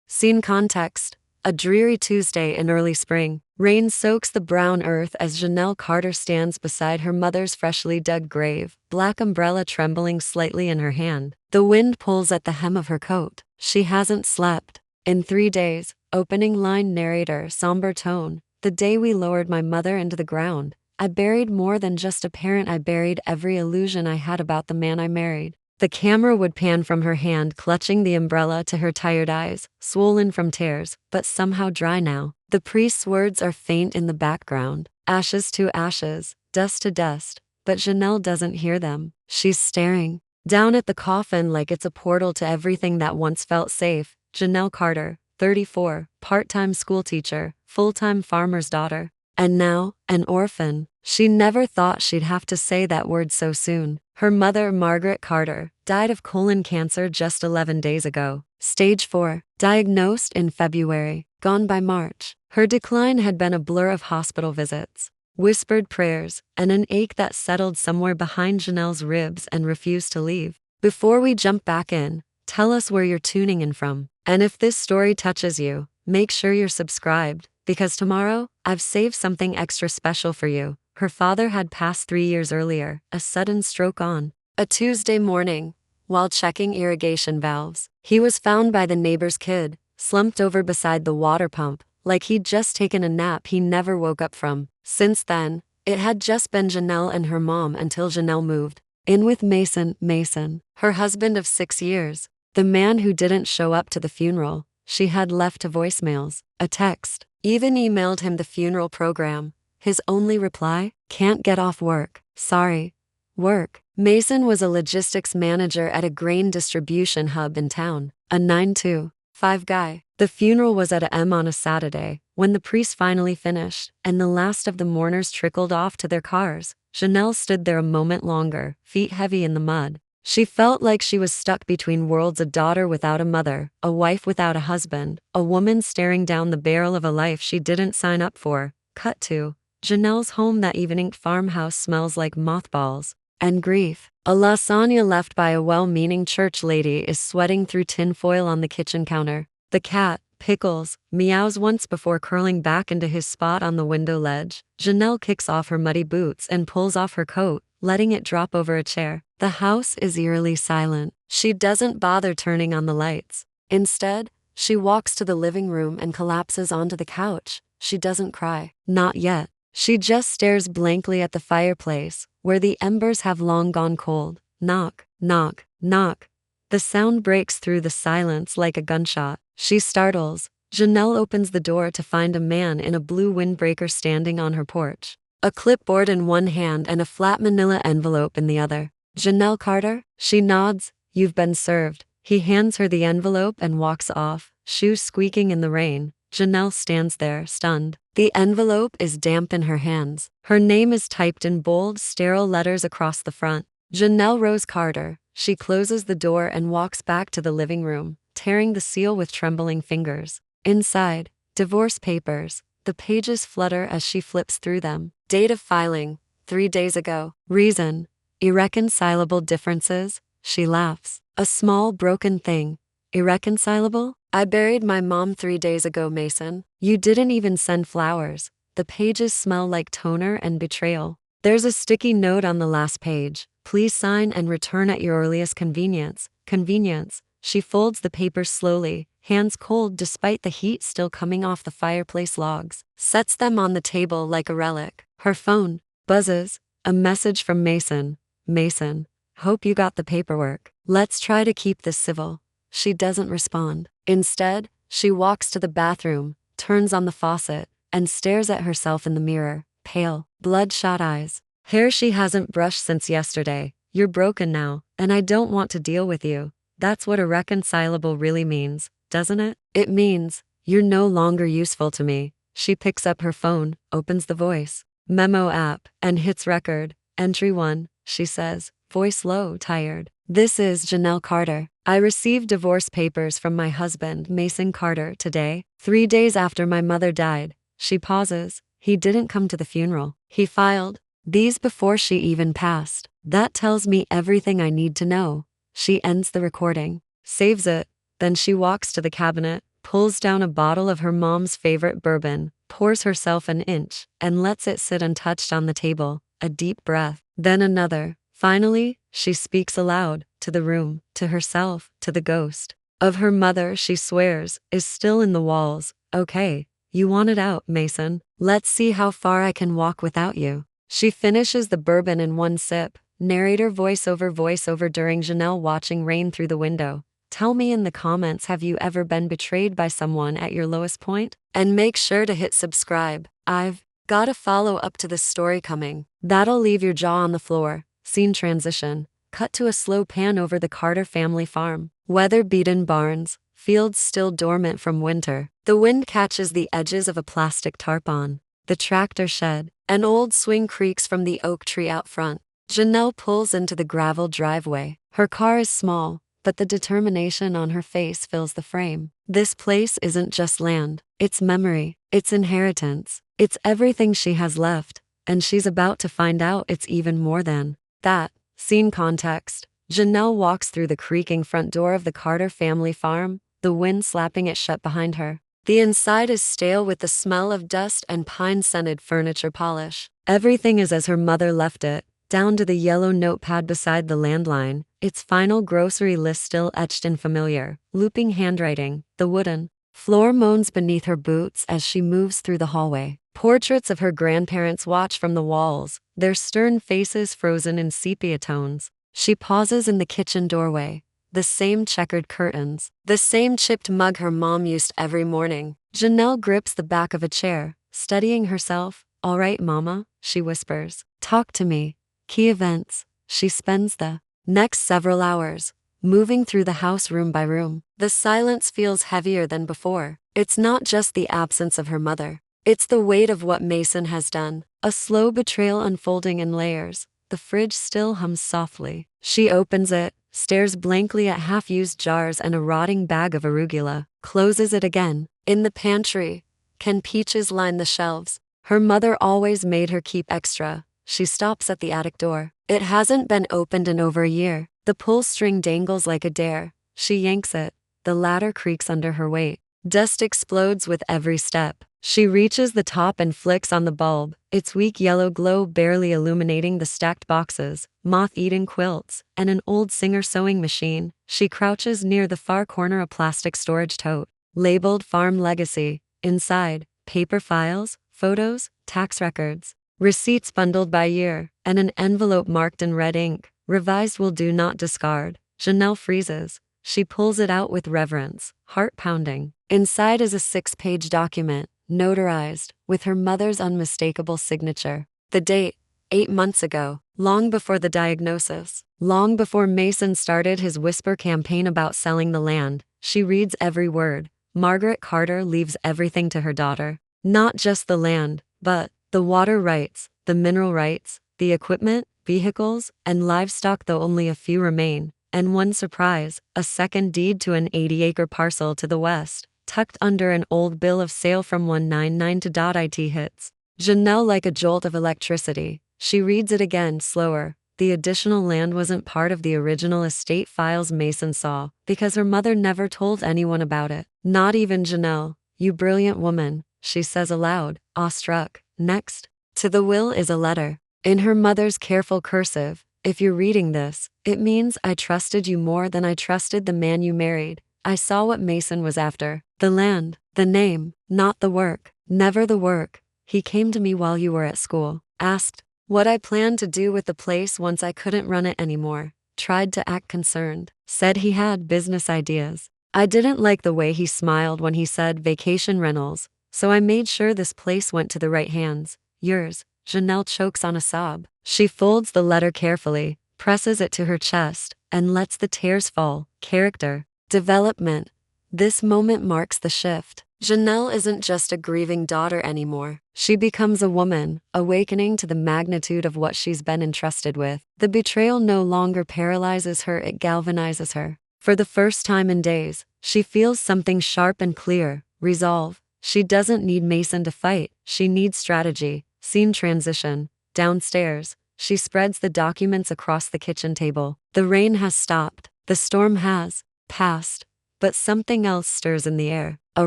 Scene context: a dreary Tuesday in early spring. Rain soaks the brown earth as Janelle Carter stands beside her mother's freshly dug grave, black umbrella trembling slightly in her hand. The wind pulls at the hem of her coat. She hasn't slept in 3 days. Opening line. Narrator, somber tone. The day we lowered my mother into the ground, I buried more than just a parent. I buried every illusion I had about the man I married. The camera would pan from her hand clutching the umbrella to her tired eyes, swollen from tears, but somehow dry now. The priest's words are faint in the background. Ashes to ashes, dust to dust, but Janelle doesn't hear them. She's staring down at the coffin like it's a portal to everything that once felt safe. Janelle Carter, 34, part-time schoolteacher, full-time farmer's daughter, and now, an orphan. She never thought she'd have to say that word so soon. Her mother, Margaret Carter, died of colon cancer just 11 days ago. Stage 4, diagnosed in February, gone by March. Her decline had been a blur of hospital visits, whispered prayers, and an ache that settled somewhere behind Janelle's ribs and refused to leave. Before we jump back in, tell us where you're tuning in from. And if this story touches you, make sure you're subscribed, because tomorrow, I've saved something extra special for you. Her father had passed 3 years earlier, a sudden stroke on a Tuesday morning. While checking irrigation valves, he was found by the neighbor's kid, slumped over beside the water pump, like he'd just taken a nap he never woke up from. Since then, it had just been Janelle and her mom until Janelle moved in with Mason, her husband of 6 years, the man who didn't show up to the funeral. She had left to voicemails, a text, even emailed him the funeral program. His only reply: can't get off work. Sorry. Work. Mason was a logistics manager at a grain distribution hub in town, a 9-to-5 guy. The funeral was at a.m. on a Saturday. When the priest finally finished, and the last of the mourners trickled off to their cars, Janelle stood there a moment longer, feet heavy in the mud. She felt like she was stuck between worlds: a daughter without a mother, a wife without a husband, a woman staring down the barrel of a life she didn't sign up for. Cut to Janelle's home that evening. Farmhouse smells like mothballs and grief. A lasagna left by a well-meaning church lady is sweating through tinfoil on the kitchen counter. The cat, Pickles, meows once before curling back into his spot on the window ledge. Janelle kicks off her muddy boots and pulls off her coat, letting it drop over a chair. The house is eerily silent. She doesn't bother turning on the lights. Instead, she walks to the living room and collapses onto the couch. She doesn't cry. Not yet. She just stares blankly at the fireplace, where the embers have long gone cold. Knock, knock, knock. The sound breaks through the silence like a gunshot. She startles. Janelle opens the door to find a man in a blue windbreaker standing on her porch, a clipboard in one hand and a flat manila envelope in the other. Janelle Carter? She nods. You've been served. He hands her the envelope and walks off, shoes squeaking in the rain. Janelle stands there, stunned. The envelope is damp in her hands. Her name is typed in bold, sterile letters across the front. Janelle Rose Carter. She closes the door and walks back to the living room, tearing the seal with trembling fingers. Inside, divorce papers. The pages flutter as she flips through them. Date of filing: 3 days ago. Reason: irreconcilable differences. She laughs. A small broken thing. Irreconcilable? I buried my mom 3 days ago, Mason. You didn't even send flowers. The pages smell like toner and betrayal. There's a sticky note on the last page. Please sign and return at your earliest convenience. Convenience. She folds the papers slowly, hands cold despite the heat still coming off the fireplace logs, sets them on the table like a relic. Her phone buzzes. A message from Mason. Mason, hope you got the paperwork. Let's try to keep this civil. She doesn't respond. Instead, she walks to the bathroom, turns on the faucet, and stares at herself in the mirror, pale, bloodshot eyes. Hair she hasn't brushed since yesterday. You're broken now, and I don't want to deal with you. That's what irreconcilable really means, doesn't it? It means, you're no longer useful to me. She picks up her phone, opens the voice memo app, and hits record. Entry 1, she says, voice low, tired. This is Janelle Carter. I received divorce papers from my husband, Mason Carter, today, 3 days after my mother died. She pauses. He didn't come to the funeral. He filed these before she even passed. That tells me everything I need to know. She ends the recording, saves it, then she walks to the cabinet, pulls down a bottle of her mom's favorite bourbon, pours herself an inch, and lets it sit untouched on the table. A deep breath, then another. Finally, she speaks aloud, to the room, to herself, to the ghost of her mother she swears is still in the walls. Okay, you want it out, Mason. Let's see how far I can walk without you. She finishes the bourbon in one sip. Narrator voiceover during Janelle watching rain through the window. Tell me in the comments, have you ever been betrayed by someone at your lowest point? And make sure to hit subscribe. I've got a follow up to this story coming. That'll leave your jaw on the floor. Scene transition. Cut to a slow pan over the Carter family farm. Weather-beaten barns, fields still dormant from winter. The wind catches the edges of a plastic tarpaulin. The tractor shed. An old swing creaks from the oak tree out front. Janelle pulls into the gravel driveway. Her car is small, but the determination on her face fills the frame. This place isn't just land. It's memory. It's inheritance. It's everything she has left, and she's about to find out it's even more than that. Scene context. Janelle walks through the creaking front door of the Carter family farm, the wind slapping it shut behind her. The inside is stale with the smell of dust and pine-scented furniture polish. Everything is as her mother left it, down to the yellow notepad beside the landline, its final grocery list still etched in familiar, looping handwriting. The wooden floor moans beneath her boots as she moves through the hallway. Portraits of her grandparents watch from the walls, their stern faces frozen in sepia tones. She pauses in the kitchen doorway. The same checkered curtains, the same chipped mug her mom used every morning. Janelle grips the back of a chair, steadying herself. All right, Mama, she whispers. Talk to me. Key events. She spends the next several hours moving through the house room by room. The silence feels heavier than before. It's not just the absence of her mother. It's the weight of what Mason has done. A slow betrayal unfolding in layers. The fridge still hums softly. She opens it, stares blankly at half-used jars and a rotting bag of arugula, closes it again. In the pantry, canned peaches line the shelves. Her mother always made her keep extra. She stops at the attic door. It hasn't been opened in over a year. The pull string dangles like a dare. She yanks it. The ladder creaks under her weight. Dust explodes with every step. She reaches the top and flicks on the bulb, its weak yellow glow barely illuminating the stacked boxes, moth-eaten quilts, and an old Singer sewing machine. She crouches near the far corner, a plastic storage tote, labeled Farm Legacy. Inside, paper files, photos, tax records, receipts bundled by year, and an envelope marked in red ink. Revised will do, not discard. Janelle freezes. She pulls it out with reverence, heart pounding. Inside is a 6-page document, notarized, with her mother's unmistakable signature. The date, 8 months ago, long before the diagnosis, long before Mason started his whisper campaign about selling the land. She reads every word. Margaret Carter leaves everything to her daughter. Not just the land, but the water rights, the mineral rights, the equipment, vehicles, and livestock, though only a few remain. And one surprise, a second deed to an 80-acre parcel to the west, tucked under an old bill of sale from 199 to .it hits Janelle like a jolt of electricity. She reads it again, slower. The additional land wasn't part of the original estate files Mason saw, because her mother never told anyone about it. Not even Janelle. You brilliant woman, she says aloud, awestruck. Next to the will is a letter. In her mother's careful cursive. If you're reading this, it means I trusted you more than I trusted the man you married. I saw what Mason was after. The land, the name, not the work. Never the work. He came to me while you were at school, asked what I planned to do with the place once I couldn't run it anymore, tried to act concerned, said he had business ideas. I didn't like the way he smiled when he said vacation rentals, so I made sure this place went to the right hands. Yours. Janelle chokes on a sob. She folds the letter carefully, presses it to her chest, and lets the tears fall. Character development. This moment marks the shift. Janelle isn't just a grieving daughter anymore. She becomes a woman, awakening to the magnitude of what she's been entrusted with. The betrayal no longer paralyzes her, it galvanizes her. For the first time in days, she feels something sharp and clear, resolve. She doesn't need Mason to fight, she needs strategy. Scene transition. Downstairs, she spreads the documents across the kitchen table. The rain has stopped. The storm has passed. But something else stirs in the air. A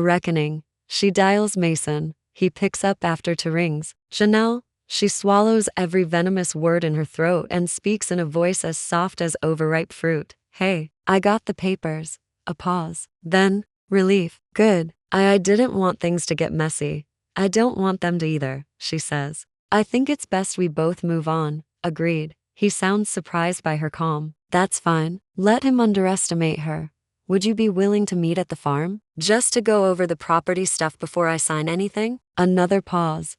reckoning. She dials Mason. He picks up after 2 rings. Janelle. She swallows every venomous word in her throat and speaks in a voice as soft as overripe fruit. Hey, I got the papers. A pause. Then, relief. Good. I didn't want things to get messy. I don't want them to either, she says. I think it's best we both move on. Agreed. He sounds surprised by her calm. That's fine. Let him underestimate her. Would you be willing to meet at the farm? Just to go over the property stuff before I sign anything? Another pause.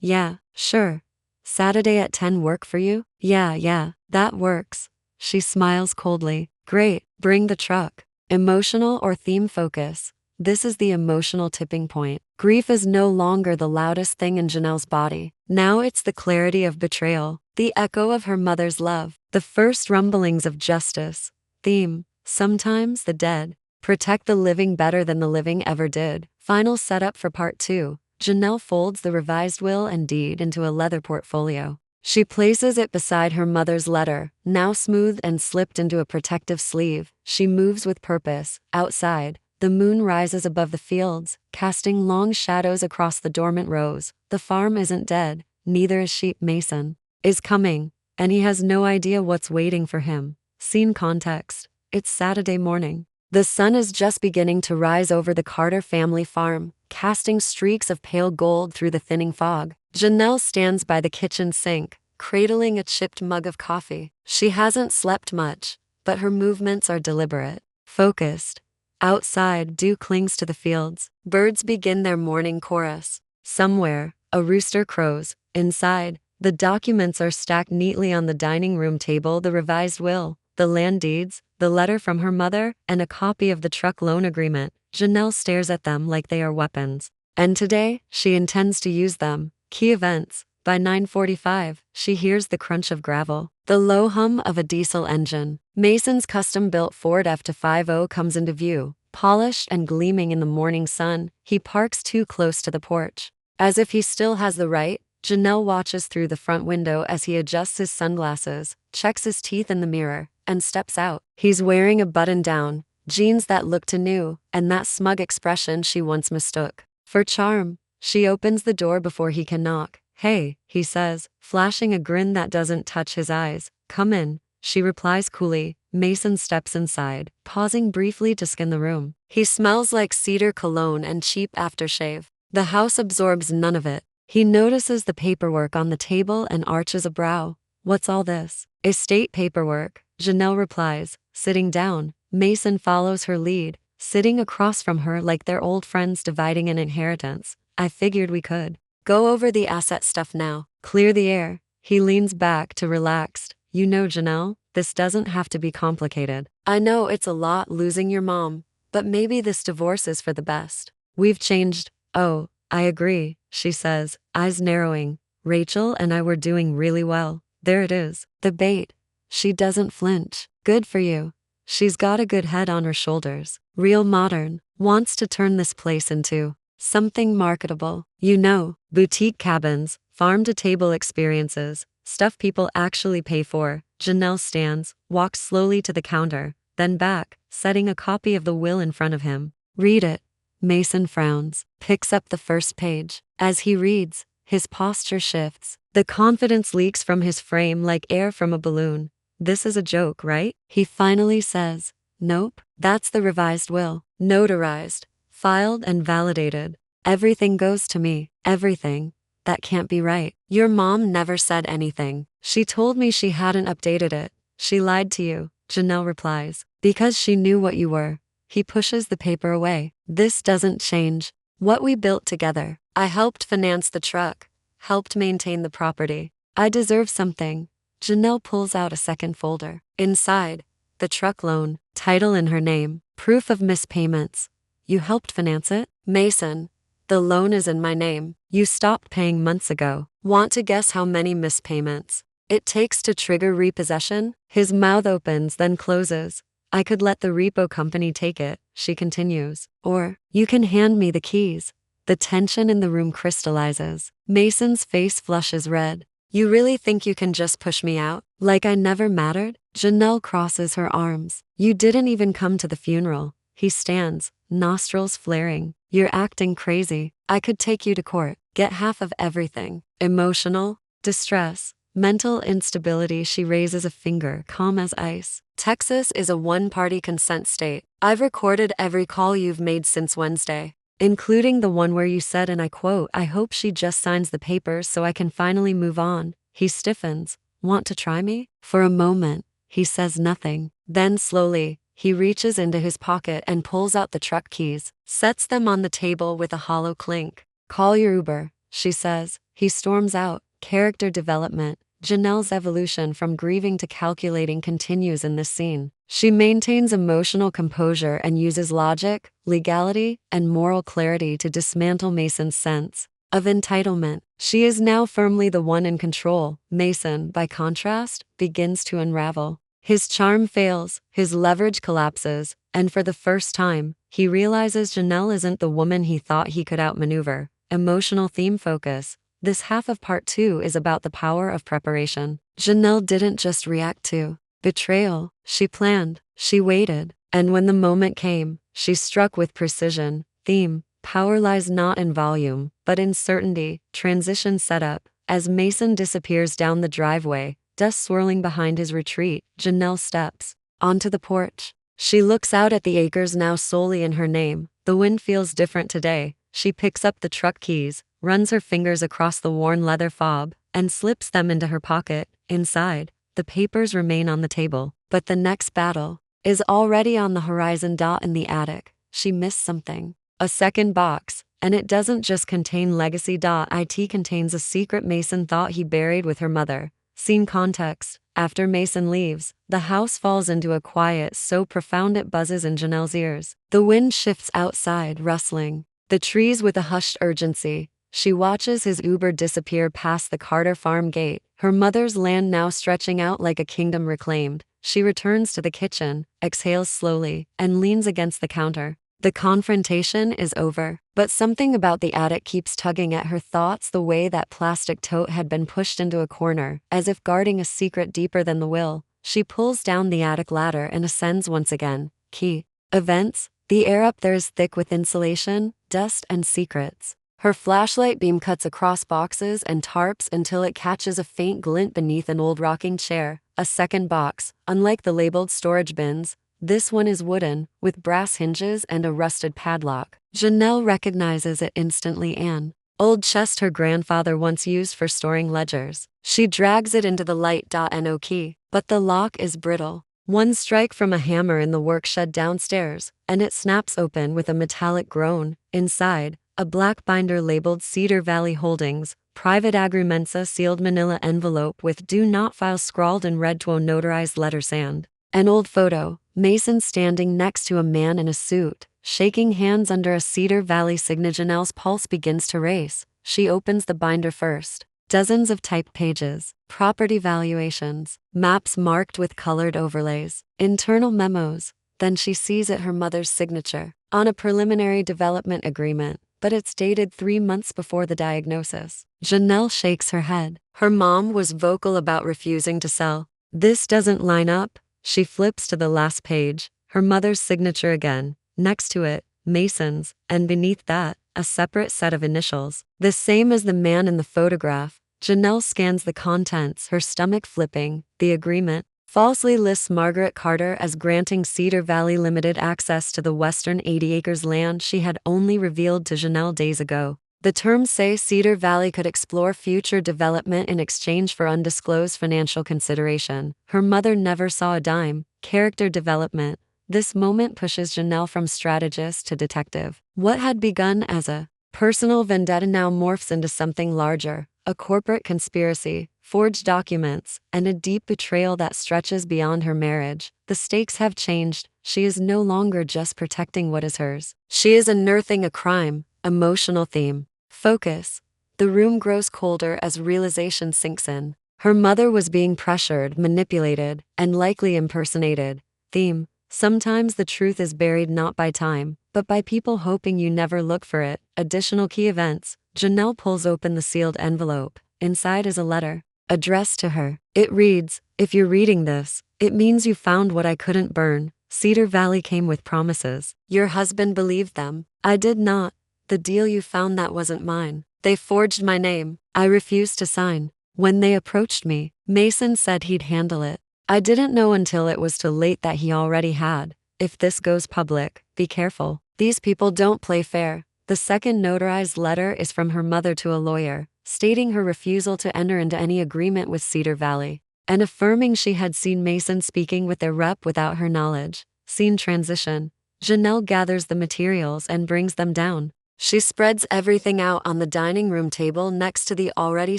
Yeah, sure. Saturday at 10 work for you? Yeah, that works. She smiles coldly. Great, bring the truck. Emotional or theme focus. This is the emotional tipping point. Grief is no longer the loudest thing in Janelle's body. Now it's the clarity of betrayal, the echo of her mother's love, the first rumblings of justice. Theme. Sometimes the dead protect the living better than the living ever did. Final setup for part 2. Janelle folds the revised will and deed into a leather portfolio. She places it beside her mother's letter, now smoothed and slipped into a protective sleeve. She moves with purpose. Outside, the moon rises above the fields, casting long shadows across the dormant rows. The farm isn't dead, neither is she. Mason is coming, and he has no idea what's waiting for him. Scene context. It's Saturday morning. The sun is just beginning to rise over the Carter family farm, casting streaks of pale gold through the thinning fog. Janelle stands by the kitchen sink, cradling a chipped mug of coffee. She hasn't slept much, but her movements are deliberate, focused. Outside, dew clings to the fields. Birds begin their morning chorus. Somewhere, a rooster crows. Inside, the documents are stacked neatly on the dining room table: the revised will, the land deeds, the letter from her mother, and a copy of the truck loan agreement. Janelle stares at them like they are weapons. And today, she intends to use them. Key events. By 9:45, she hears the crunch of gravel, the low hum of a diesel engine. Mason's custom-built Ford F-250 comes into view, polished and gleaming in the morning sun. He parks too close to the porch. As if he still has the right, Janelle watches through the front window as he adjusts his sunglasses, checks his teeth in the mirror, and steps out. He's wearing a button-down, jeans that look too new, and that smug expression she once mistook for charm. She opens the door before he can knock. Hey, he says, flashing a grin that doesn't touch his eyes. Come in, she replies coolly. Mason steps inside, pausing briefly to scan the room. He smells like cedar cologne and cheap aftershave. The house absorbs none of it. He notices the paperwork on the table and arches a brow. What's all this? Estate paperwork, Janelle replies, sitting down. Mason follows her lead, sitting across from her like they're old friends dividing an inheritance. I figured we could go over the asset stuff now. Clear the air. He leans back to relaxed. You know, Janelle, this doesn't have to be complicated. I know it's a lot losing your mom, but maybe this divorce is for the best. We've changed. Oh, I agree, she says, eyes narrowing. Rachel and I were doing really well. There it is, the bait. She doesn't flinch. Good for you. She's got a good head on her shoulders. Real modern. Wants to turn this place into something marketable. You know, boutique cabins, farm-to-table experiences, stuff people actually pay for. Janelle stands, walks slowly to the counter, then back, setting a copy of the will in front of him. Read it. Mason frowns, picks up the first page. As he reads, his posture shifts. The confidence leaks from his frame like air from a balloon. This is a joke, right? He finally says. Nope, that's the revised will. Notarized, filed and validated. Everything goes to me. Everything. That can't be right. Your mom never said anything. She told me she hadn't updated it. She lied to you, Janelle replies. Because she knew what you were. He pushes the paper away. This doesn't change what we built together. I helped finance the truck, helped maintain the property. I deserve something. Janelle pulls out a second folder. Inside, the truck loan, title in her name, proof of missed payments. You helped finance it? Mason, the loan is in my name. You stopped paying months ago. Want to guess how many missed payments it takes to trigger repossession? His mouth opens then closes. I could let the repo company take it, she continues. Or, you can hand me the keys. The tension in the room crystallizes. Mason's face flushes red. You really think you can just push me out? Like I never mattered? Janelle crosses her arms. You didn't even come to the funeral. He stands, nostrils flaring. "You're acting crazy. I could take you to court. Get half of everything." Emotional distress, mental instability. She raises a finger, calm as ice. "Texas is a one-party consent state. I've recorded every call you've made since Wednesday, including the one where you said, and I quote, 'I hope she just signs the papers so I can finally move on.'" He stiffens. "Want to try me?" For a moment, he says nothing. Then slowly, he reaches into his pocket and pulls out the truck keys, sets them on the table with a hollow clink. "Call your Uber," she says. He storms out. Character development. Janelle's evolution from grieving to calculating continues in this scene. She maintains emotional composure and uses logic, legality, and moral clarity to dismantle Mason's sense of entitlement. She is now firmly the one in control. Mason, by contrast, begins to unravel. His charm fails, his leverage collapses, and for the first time, he realizes Janelle isn't the woman he thought he could outmaneuver. Emotional theme focus. This half of part 2 is about the power of preparation. Janelle didn't just react to betrayal. She planned, she waited, and when the moment came, she struck with precision. Theme. Power lies not in volume, but in certainty. Transition setup. As Mason disappears down the driveway, dust swirling behind his retreat, Janelle steps onto the porch. She looks out at the acres now solely in her name. The wind feels different today. She picks up the truck keys, runs her fingers across the worn leather fob, and slips them into her pocket. Inside, the papers remain on the table, but the next battle is already on the horizon. In the attic, she missed something. A second box, and it doesn't just contain legacy. It contains a secret Mason thought he buried with her mother. Scene context. After Mason leaves, the house falls into a quiet so profound it buzzes in Janelle's ears. The wind shifts outside, rustling the trees with a hushed urgency. She watches his Uber disappear past the Carter farm gate, her mother's land now stretching out like a kingdom reclaimed. She returns to the kitchen, exhales slowly, and leans against the counter. The confrontation is over, but something about the attic keeps tugging at her thoughts, the way that plastic tote had been pushed into a corner, as if guarding a secret deeper than the will. She pulls down the attic ladder and ascends once again. Key events. The air up there is thick with insulation, dust, and secrets. Her flashlight beam cuts across boxes and tarps until it catches a faint glint beneath an old rocking chair. A second box, unlike the labeled storage bins, this one is wooden, with brass hinges and a rusted padlock. Janelle recognizes it instantly. An old chest her grandfather once used for storing ledgers. She drags it into the light. No key, but the lock is brittle. One strike from a hammer in the workshed downstairs, and it snaps open with a metallic groan. Inside, a black binder labeled Cedar Valley Holdings, Private Agrimensa, sealed manila envelope with "Do Not File" scrawled in red notarized letters. And an old photo, Mason standing next to a man in a suit, shaking hands under a Cedar Valley signature. Janelle's pulse begins to race. She opens the binder first. Dozens of typed pages, property valuations, maps marked with colored overlays, internal memos. Then she sees it, her mother's signature, on a preliminary development agreement, but it's dated 3 months before the diagnosis. Janelle shakes her head. Her mom was vocal about refusing to sell. This doesn't line up. She flips to the last page, her mother's signature again, next to it, Mason's, and beneath that, a separate set of initials, the same as the man in the photograph. Janelle scans the contents, her stomach flipping. The agreement falsely lists Margaret Carter as granting Cedar Valley Limited access to the western 80 acres land she had only revealed to Janelle days ago. The terms say Cedar Valley could explore future development in exchange for undisclosed financial consideration. Her mother never saw a dime. Character development. This moment pushes Janelle from strategist to detective. What had begun as a personal vendetta now morphs into something larger, a corporate conspiracy, forged documents, and a deep betrayal that stretches beyond her marriage. The stakes have changed. She is no longer just protecting what is hers. She is unearthing a crime. Emotional theme. Focus. The room grows colder as realization sinks in. Her mother was being pressured, manipulated, and likely impersonated. Theme. Sometimes the truth is buried not by time, but by people hoping you never look for it. Additional key events. Janelle pulls open the sealed envelope. Inside is a letter, addressed to her. It reads, "If you're reading this, it means you found what I couldn't burn. Cedar Valley came with promises. Your husband believed them. I did not. The deal you found, that wasn't mine. They forged my name. I refused to sign. When they approached me, Mason said he'd handle it. I didn't know until it was too late that he already had. If this goes public, be careful. These people don't play fair. The second notarized letter is from her mother to a lawyer, stating her refusal to enter into any agreement with Cedar Valley, and affirming she had seen Mason speaking with their rep without her knowledge. Scene transition. Janelle gathers the materials and brings them down. She spreads everything out on the dining room table next to the already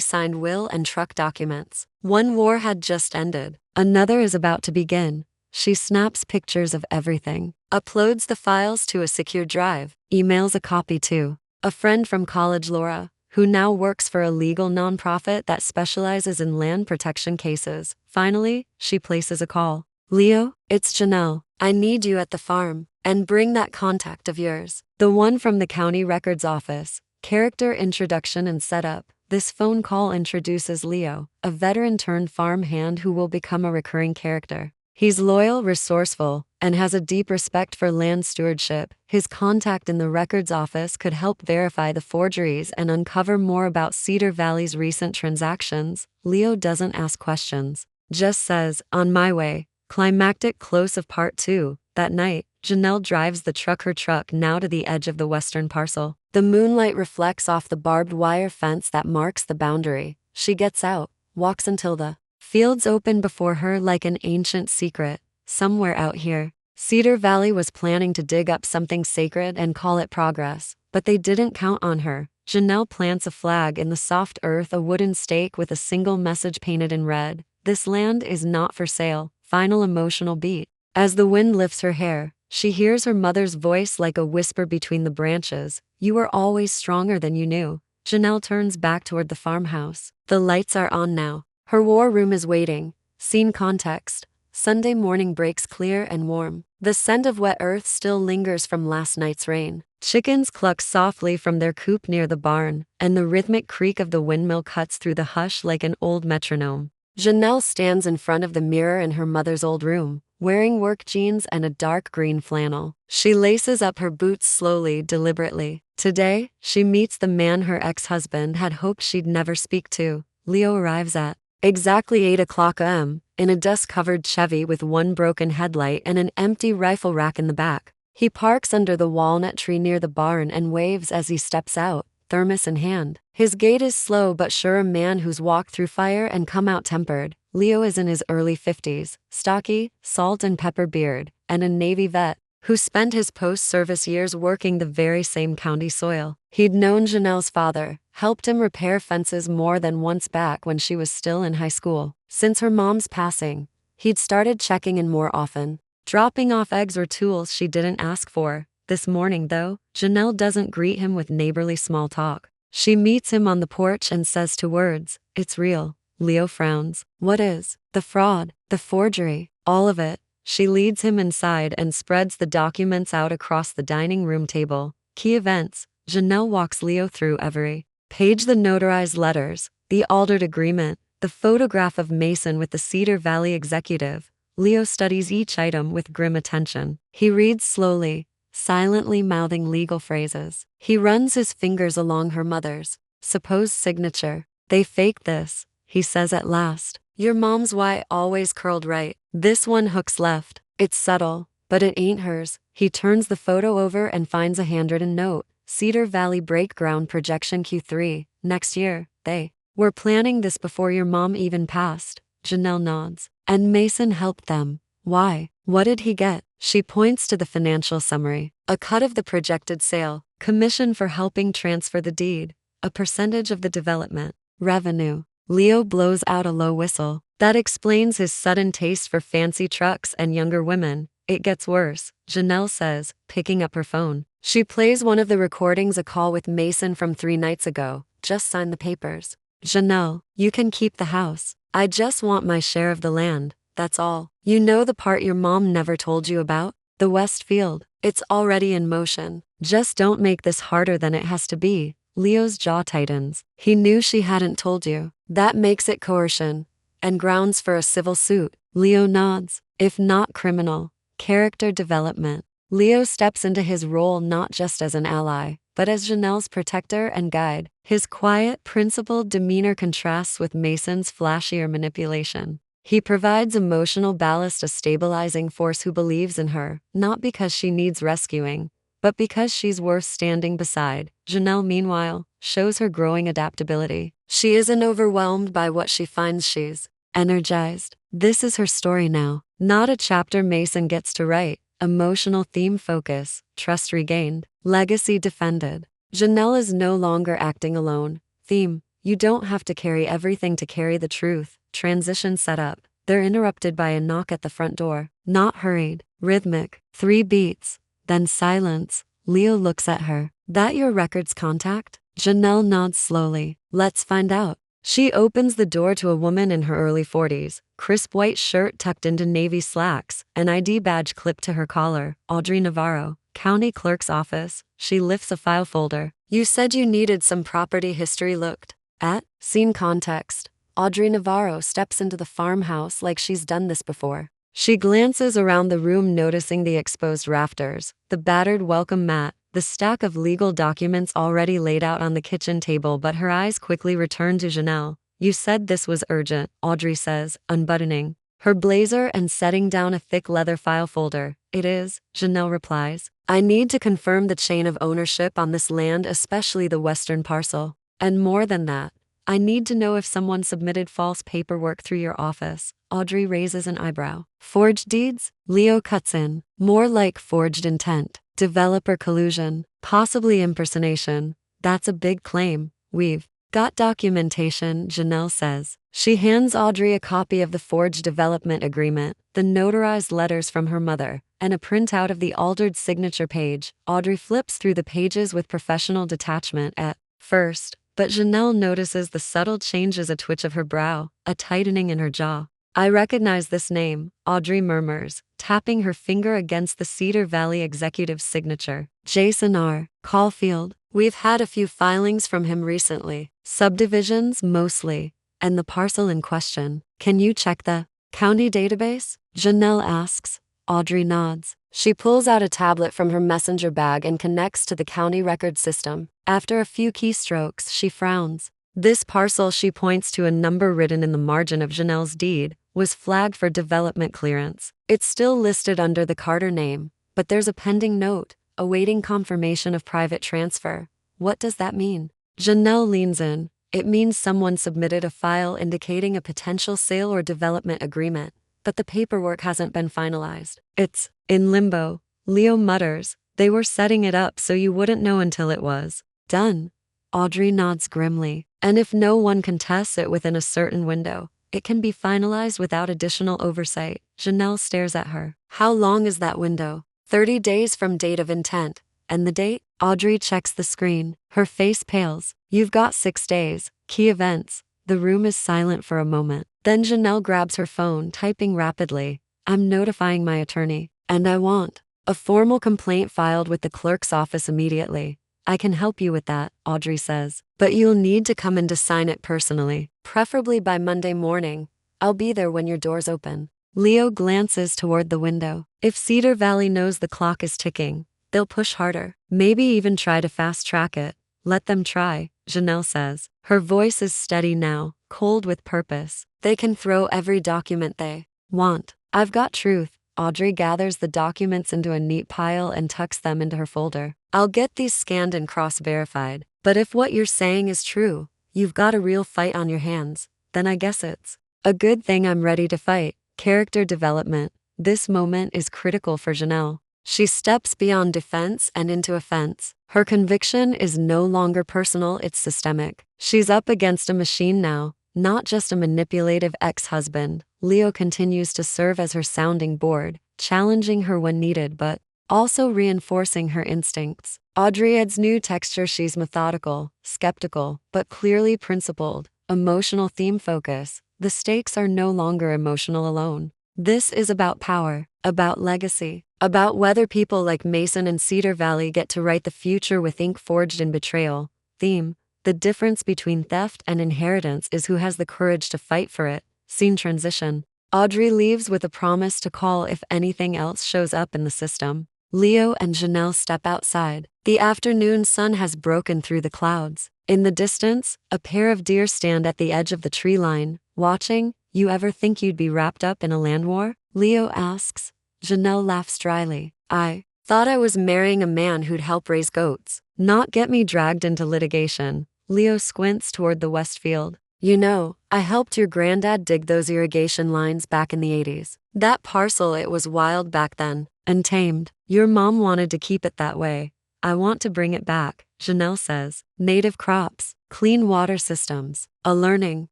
signed will and truck documents. One war had just ended. Another is about to begin. She snaps pictures of everything, uploads the files to a secure drive, emails a copy to a friend from college, Laura, who now works for a legal nonprofit that specializes in land protection cases. Finally, she places a call. Leo, it's Janelle. I need you at the farm, and bring that contact of yours. The one from the county records office. Character introduction and setup. This phone call introduces Leo, a veteran turned farm hand who will become a recurring character. He's loyal, resourceful, and has a deep respect for land stewardship. His contact in the records office could help verify the forgeries and uncover more about Cedar Valley's recent transactions. Leo doesn't ask questions, just says, "On my way." Climactic close of part 2. That night, Janelle drives her truck now to the edge of the western parcel. The moonlight reflects off the barbed wire fence that marks the boundary. She gets out, walks until the fields open before her like an ancient secret. Somewhere out here, Cedar Valley was planning to dig up something sacred and call it progress, but they didn't count on her. Janelle plants a flag in the soft earth, a wooden stake with a single message painted in red. This land is not for sale. Final emotional beat. As the wind lifts her hair, she hears her mother's voice like a whisper between the branches. You were always stronger than you knew. Janelle turns back toward the farmhouse. The lights are on now. Her war room is waiting. Scene context. Sunday morning breaks clear and warm. The scent of wet earth still lingers from last night's rain. Chickens cluck softly from their coop near the barn, and the rhythmic creak of the windmill cuts through the hush like an old metronome. Janelle stands in front of the mirror in her mother's old room, wearing work jeans and a dark green flannel. She laces up her boots slowly, deliberately. Today, she meets the man her ex-husband had hoped she'd never speak to. Leo arrives at exactly 8 o'clock a.m., in a dust-covered Chevy with one broken headlight and an empty rifle rack in the back. He parks under the walnut tree near the barn and waves as he steps out, thermos in hand. His gait is slow but sure, a man who's walked through fire and come out tempered. Leo is in his early 50s, stocky, salt and pepper beard, and a Navy vet who spent his post-service years working the very same county soil. He'd known Janelle's father, helped him repair fences more than once back when she was still in high school. Since her mom's passing, he'd started checking in more often, dropping off eggs or tools she didn't ask for. This morning, though, Janelle doesn't greet him with neighborly small talk. She meets him on the porch and says 2 words, "It's real." Leo frowns. What is? The fraud, the forgery, all of it. She leads him inside and spreads the documents out across the dining room table. Key events. Janelle walks Leo through every page: the notarized letters, the altered agreement, the photograph of Mason with the Cedar Valley executive. Leo studies each item with grim attention. He reads slowly, silently mouthing legal phrases. He runs his fingers along her mother's supposed signature. They faked this, he says at last. Your mom's Y always curled right. This one hooks left. It's subtle, but it ain't hers. He turns the photo over and finds a handwritten note. Cedar Valley break ground projection Q3, next year. They were planning this before your mom even passed. Janelle nods. And Mason helped them. Why? What did he get? She points to the financial summary. A cut of the projected sale, commission for helping transfer the deed, a percentage of the development revenue. Leo blows out a low whistle. That explains his sudden taste for fancy trucks and younger women. It gets worse, Janelle says, picking up her phone. She plays one of the recordings, a call with Mason from 3 nights ago. Just sign the papers. Janelle, you can keep the house. I just want my share of the land, that's all. You know the part your mom never told you about? The West Field. It's already in motion. Just don't make this harder than it has to be. Leo's jaw tightens. He knew she hadn't told you. That makes it coercion, and grounds for a civil suit. Leo nods. If not criminal, Character development. Leo steps into his role not just as an ally, but as Janelle's protector and guide. His quiet, principled demeanor contrasts with Mason's flashier manipulation. He provides emotional ballast, a stabilizing force who believes in her, not because she needs rescuing, but because she's worth standing beside. Janelle, meanwhile, shows her growing adaptability. She isn't overwhelmed by what she finds, she's energized. This is her story now, not a chapter Mason gets to write. Emotional theme focus, trust regained, legacy defended. Janelle is no longer acting alone. Theme, you don't have to carry everything to carry the truth. Transition set up. They're interrupted by a knock at the front door. Not hurried, rhythmic, 3 beats, then silence. Leo looks at her. That your records contact? Janelle nods slowly. Let's find out. She opens the door to a woman in her early 40s, crisp white shirt tucked into navy slacks, an ID badge clipped to her collar. Audrey Navarro, county clerk's office. She lifts a file folder. You said you needed some property history looked at? Scene context. Audrey Navarro steps into the farmhouse like she's done this before. She glances around the room, noticing the exposed rafters, the battered welcome mat, the stack of legal documents already laid out on the kitchen table, but her eyes quickly return to Janelle. You said this was urgent, Audrey says, unbuttoning her blazer and setting down a thick leather file folder. It is, Janelle replies. I need to confirm the chain of ownership on this land, especially the western parcel. And more than that, I need to know if someone submitted false paperwork through your office. Audrey raises an eyebrow. Forged deeds? Leo cuts in. More like forged intent. Developer collusion. Possibly impersonation. That's a big claim. We've got documentation, Janelle says. She hands Audrey a copy of the forged development agreement, the notarized letters from her mother, and a printout of the altered signature page. Audrey flips through the pages with professional detachment at first, but Janelle notices the subtle changes, a twitch of her brow, a tightening in her jaw. I recognize this name, Audrey murmurs, tapping her finger against the Cedar Valley executive's signature. Jason R. Caulfield. We've had a few filings from him recently. Subdivisions, mostly. And the parcel in question. Can you check the county database? Janelle asks. Audrey nods. She pulls out a tablet from her messenger bag and connects to the county record system. After a few keystrokes, she frowns. This parcel, she points to a number written in the margin of Janelle's deed, was flagged for development clearance. It's still listed under the Carter name, but there's a pending note, awaiting confirmation of private transfer. What does that mean? Janelle leans in. It means someone submitted a file indicating a potential sale or development agreement, but the paperwork hasn't been finalized. It's in limbo. Leo mutters. They were setting it up so you wouldn't know until it was done. Audrey nods grimly. And if no one contests it within a certain window, it can be finalized without additional oversight. Janelle stares at her. How long is that window? 30 days from date of intent. And the date? Audrey checks the screen. Her face pales. You've got 6 days. Key events. The room is silent for a moment. Then Janelle grabs her phone, typing rapidly. I'm notifying my attorney. And I want a formal complaint filed with the clerk's office immediately. I can help you with that, Audrey says. But you'll need to come in to sign it personally, preferably by Monday morning. I'll be there when your doors open. Leo glances toward the window. If Cedar Valley knows the clock is ticking, they'll push harder. Maybe even try to fast-track it. Let them try, Janelle says. Her voice is steady now, cold with purpose. They can throw every document they want. I've got truth. Audrey gathers the documents into a neat pile and tucks them into her folder. I'll get these scanned and cross-verified. But if what you're saying is true, you've got a real fight on your hands. Then I guess it's a good thing I'm ready to fight. Character development. This moment is critical for Janelle. She steps beyond defense and into offense. Her conviction is no longer personal, it's systemic. She's up against a machine now, not just a manipulative ex-husband. Leo continues to serve as her sounding board, challenging her when needed but also reinforcing her instincts. Audrey adds new texture. She's methodical, skeptical, but clearly principled. Emotional theme focus. The stakes are no longer emotional alone. This is about power, about legacy, about whether people like Mason and Cedar Valley get to write the future with ink forged in betrayal. Theme. The difference between theft and inheritance is who has the courage to fight for it. Scene transition. Audrey leaves with a promise to call if anything else shows up in the system. Leo and Janelle step outside. The afternoon sun has broken through the clouds. In the distance, a pair of deer stand at the edge of the tree line, watching. You ever think you'd be wrapped up in a land war? Leo asks. Janelle laughs dryly. I thought I was marrying a man who'd help raise goats, not get me dragged into litigation. Leo squints toward the west field. You know, I helped your granddad dig those irrigation lines back in the 80s. That parcel, it was wild back then, untamed. Your mom wanted to keep it that way. I want to bring it back, Janelle says. Native crops, clean water systems, a learning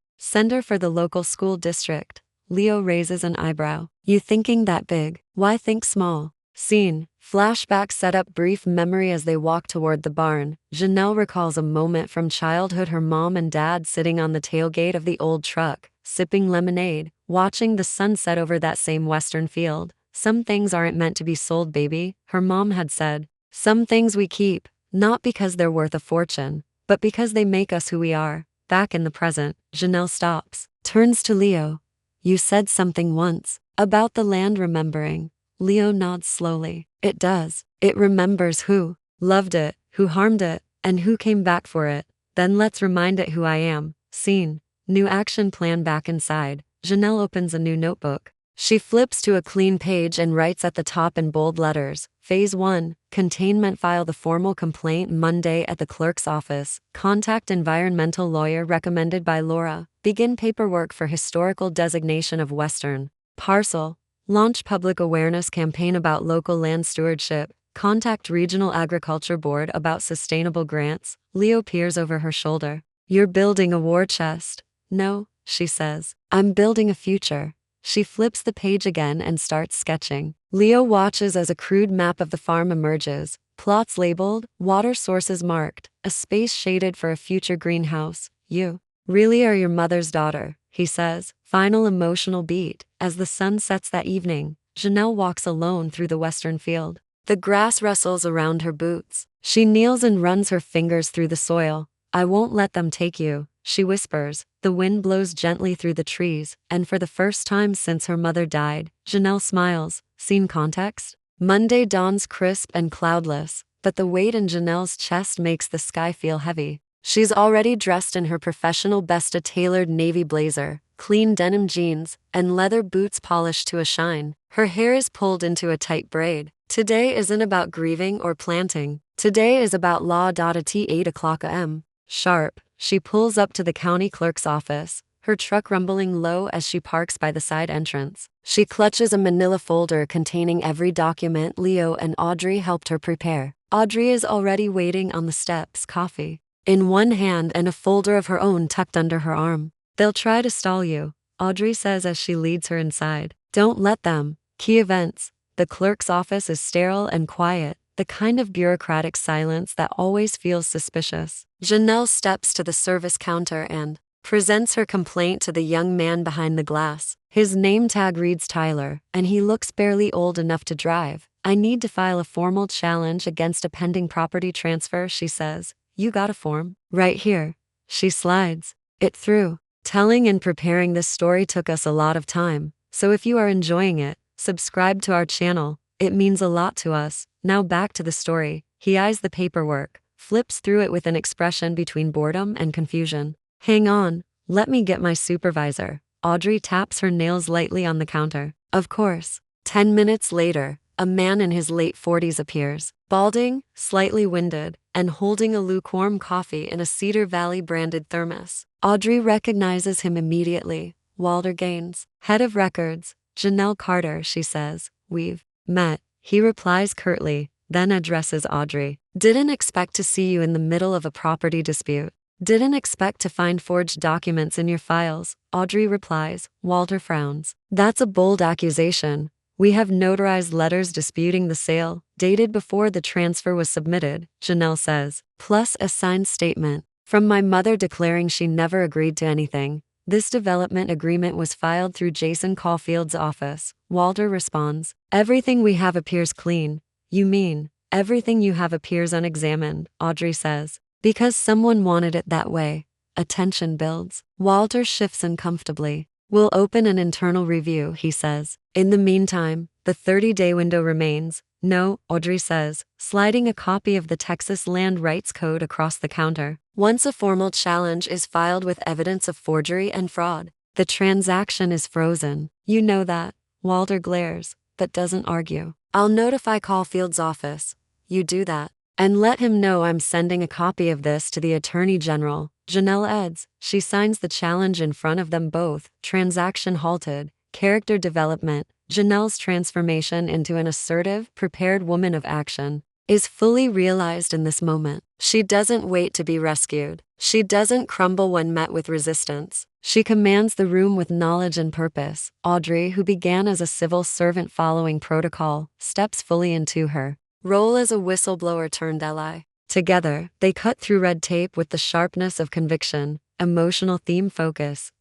center for the local school district. Leo raises an eyebrow. You thinking that big? Why think small? Scene. Flashbacks set up brief memory as they walk toward the barn. Janelle recalls a moment from childhood, her mom and dad sitting on the tailgate of the old truck, sipping lemonade, watching the sunset over that same western field. Some things aren't meant to be sold, baby, her mom had said. Some things we keep, not because they're worth a fortune, but because they make us who we are. Back in the present, Janelle stops, turns to Leo. You said something once about the land remembering. Leo nods slowly. It does. It remembers who loved it, who harmed it, and who came back for it. Then let's remind it who I am. Scene. New action plan. Back inside, Janelle opens a new notebook. She flips to a clean page and writes at the top in bold letters. Phase 1, containment. File the formal complaint Monday at the clerk's office. Contact environmental lawyer recommended by Laura. Begin paperwork for historical designation of Western parcel. Launch public awareness campaign about local land stewardship. Contact Regional Agriculture Board about sustainable grants. Leo peers over her shoulder. You're building a war chest. No, she says. I'm building a future. She flips the page again and starts sketching. Leo watches as a crude map of the farm emerges. Plots labeled, water sources marked, a space shaded for a future greenhouse. You really are your mother's daughter, he says. Final emotional beat. As the sun sets that evening, Janelle walks alone through the western field. The grass rustles around her boots. She kneels and runs her fingers through the soil. I won't let them take you, she whispers. The wind blows gently through the trees, and for the first time since her mother died, Janelle smiles. Scene context? Monday dawns crisp and cloudless, but the weight in Janelle's chest makes the sky feel heavy. She's already dressed in her professional best, a tailored navy blazer, clean denim jeans, and leather boots polished to a shine. Her hair is pulled into a tight braid. Today isn't about grieving or planting. Today is about law. At 8 o'clock a.m. Sharp, she pulls up to the county clerk's office, her truck rumbling low as she parks by the side entrance. She clutches a manila folder containing every document Leo and Audrey helped her prepare. Audrey is already waiting on the steps, coffee in one hand and a folder of her own tucked under her arm. They'll try to stall you, Audrey says as she leads her inside. Don't let them. Key events. The clerk's office is sterile and quiet, the kind of bureaucratic silence that always feels suspicious. Janelle steps to the service counter and presents her complaint to the young man behind the glass. His name tag reads Tyler, and he looks barely old enough to drive. I need to file a formal challenge against a pending property transfer, she says. You got a form? Right here. She slides it through. Telling and preparing this story took us a lot of time, so if you are enjoying it, subscribe to our channel. It means a lot to us. Now back to the story. He eyes the paperwork, flips through it with an expression between boredom and confusion. Hang on, let me get my supervisor. Audrey taps her nails lightly on the counter. Of course. 10 minutes later, a man in his late 40s appears, balding, slightly winded, and holding a lukewarm coffee in a Cedar Valley branded thermos. Audrey recognizes him immediately. Walter Gaines, head of records. Janelle Carter, she says. We've met. He replies curtly, then addresses Audrey. Didn't expect to see you in the middle of a property dispute. Didn't expect to find forged documents in your files, Audrey replies. Walter frowns. That's a bold accusation. We have notarized letters disputing the sale, dated before the transfer was submitted, Janelle says, plus a signed statement from my mother declaring she never agreed to anything. This development agreement was filed through Jason Caulfield's office. Walter responds. Everything we have appears clean. You mean, everything you have appears unexamined, Audrey says. Because someone wanted it that way. A tension builds. Walter shifts uncomfortably. We'll open an internal review, he says. In the meantime, the 30-day window remains. No, Audrey says, sliding a copy of the Texas Land Rights Code across the counter. Once a formal challenge is filed with evidence of forgery and fraud, the transaction is frozen. You know that. Walter glares, but doesn't argue. I'll notify Caulfield's office. You do that. And let him know I'm sending a copy of this to the Attorney General. Janelle adds. She signs the challenge in front of them both. Transaction halted. Character development. Janelle's transformation into an assertive, prepared woman of action is fully realized in this moment. She doesn't wait to be rescued. She doesn't crumble when met with resistance. She commands the room with knowledge and purpose. Audrey, who began as a civil servant following protocol, steps fully into her role as a whistleblower turned ally. Together, they cut through red tape with the sharpness of conviction. Emotional focus.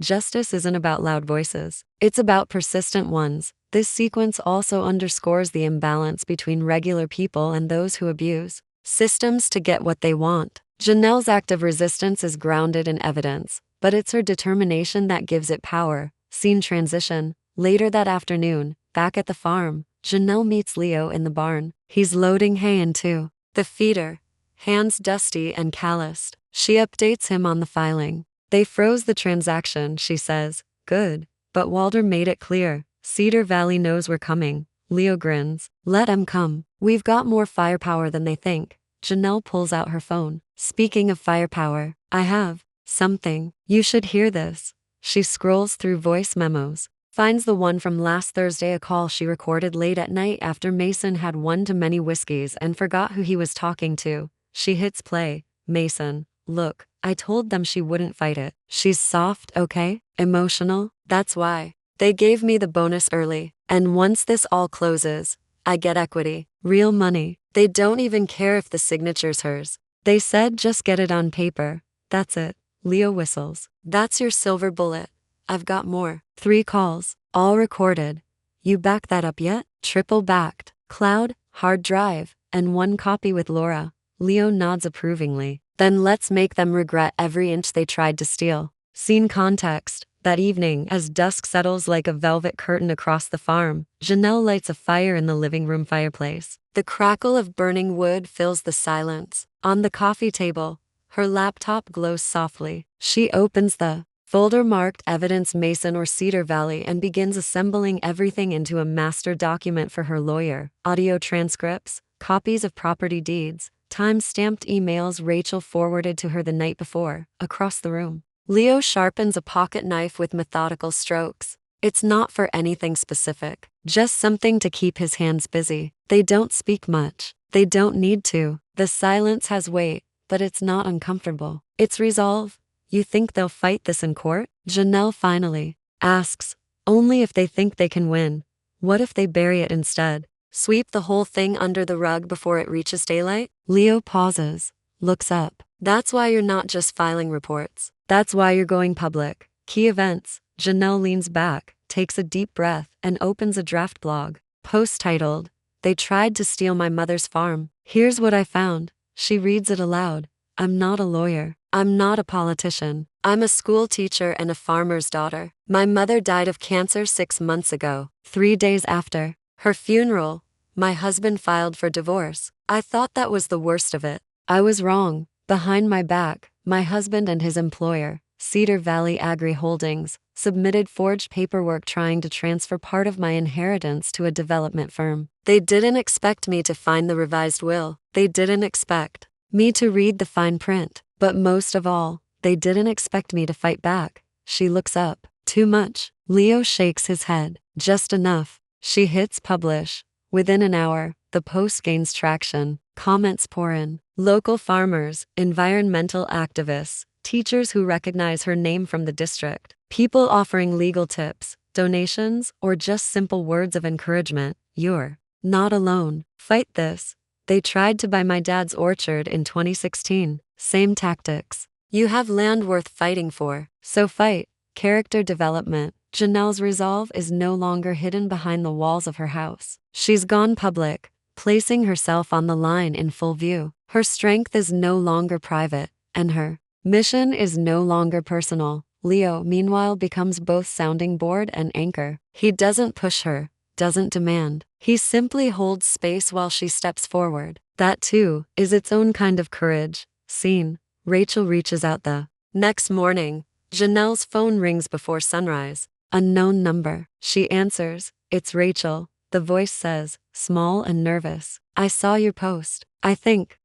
Justice isn't about loud voices. It's about persistent ones. This sequence also underscores the imbalance between regular people and those who abuse systems to get what they want. Janelle's act of resistance is grounded in evidence, but it's her determination that gives it power. Scene transition. Later that afternoon, back at the farm, Janelle meets Leo in the barn. He's loading hay into the feeder, hands dusty and calloused. She updates him on the filing. They froze the transaction, she says. Good. But Walter made it clear. Cedar Valley knows we're coming. Leo grins. Let 'em come. We've got more firepower than they think. Janelle pulls out her phone. Speaking of firepower, I have something. You should hear this. She scrolls through voice memos. Finds the one from last Thursday, a call she recorded late at night after Mason had one too many whiskeys and forgot who he was talking to. She hits play. Mason. Look, I told them she wouldn't fight it. She's soft, okay? Emotional? That's why. They gave me the bonus early. And once this all closes, I get equity. Real money. They don't even care if the signature's hers. They said just get it on paper. That's it. Leo whistles. That's your silver bullet. I've got more. 3 calls. All recorded. You back that up yet? Triple backed. Cloud, hard drive, and 1 copy with Laura. Leo nods approvingly. Then let's make them regret every inch they tried to steal. Scene context. That evening, as dusk settles like a velvet curtain across the farm, Janelle lights a fire in the living room fireplace. The crackle of burning wood fills the silence. On the coffee table, her laptop glows softly. She opens the folder marked Evidence Mason or Cedar Valley and begins assembling everything into a master document for her lawyer. Audio transcripts, copies of property deeds, time-stamped emails Rachel forwarded to her the night before. Across the room, Leo sharpens a pocket knife with methodical strokes. It's not for anything specific, just something to keep his hands busy. They don't speak much. They don't need to. The silence has weight, but it's not uncomfortable. It's resolve. You think they'll fight this in court? Janelle finally asks. Only if they think they can win. What if they bury it instead? Sweep the whole thing under the rug before it reaches daylight? Leo pauses, looks up. That's why you're not just filing reports. That's why you're going public. Key events. Janelle leans back, takes a deep breath, and opens a draft blog. Post titled, They Tried to Steal My Mother's Farm. Here's what I found. She reads it aloud. I'm not a lawyer. I'm not a politician. I'm a school teacher and a farmer's daughter. My mother died of cancer 6 months ago. 3 days after her funeral, my husband filed for divorce. I thought that was the worst of it. I was wrong. Behind my back, my husband and his employer, Cedar Valley Agri Holdings, submitted forged paperwork trying to transfer part of my inheritance to a development firm. They didn't expect me to find the revised will. They didn't expect me to read the fine print. But most of all, they didn't expect me to fight back. She looks up. Too much. Leo shakes his head. Just enough. She hits publish. Within an hour, the post gains traction. Comments pour in. Local farmers, environmental activists, teachers who recognize her name from the district, people offering legal tips, donations, or just simple words of encouragement. You're not alone. Fight this. They tried to buy my dad's orchard in 2016. Same tactics. You have land worth fighting for, so fight. Character development. Janelle's resolve is no longer hidden behind the walls of her house. She's gone public, placing herself on the line in full view. Her strength is no longer private, and her mission is no longer personal. Leo, meanwhile, becomes both sounding board and anchor. He doesn't push her, doesn't demand. He simply holds space while she steps forward. That, too, is its own kind of courage. Scene. Rachel reaches out the next morning. Janelle's phone rings before sunrise. Unknown number. She answers. It's Rachel. The voice says, small and nervous. I saw your post. I think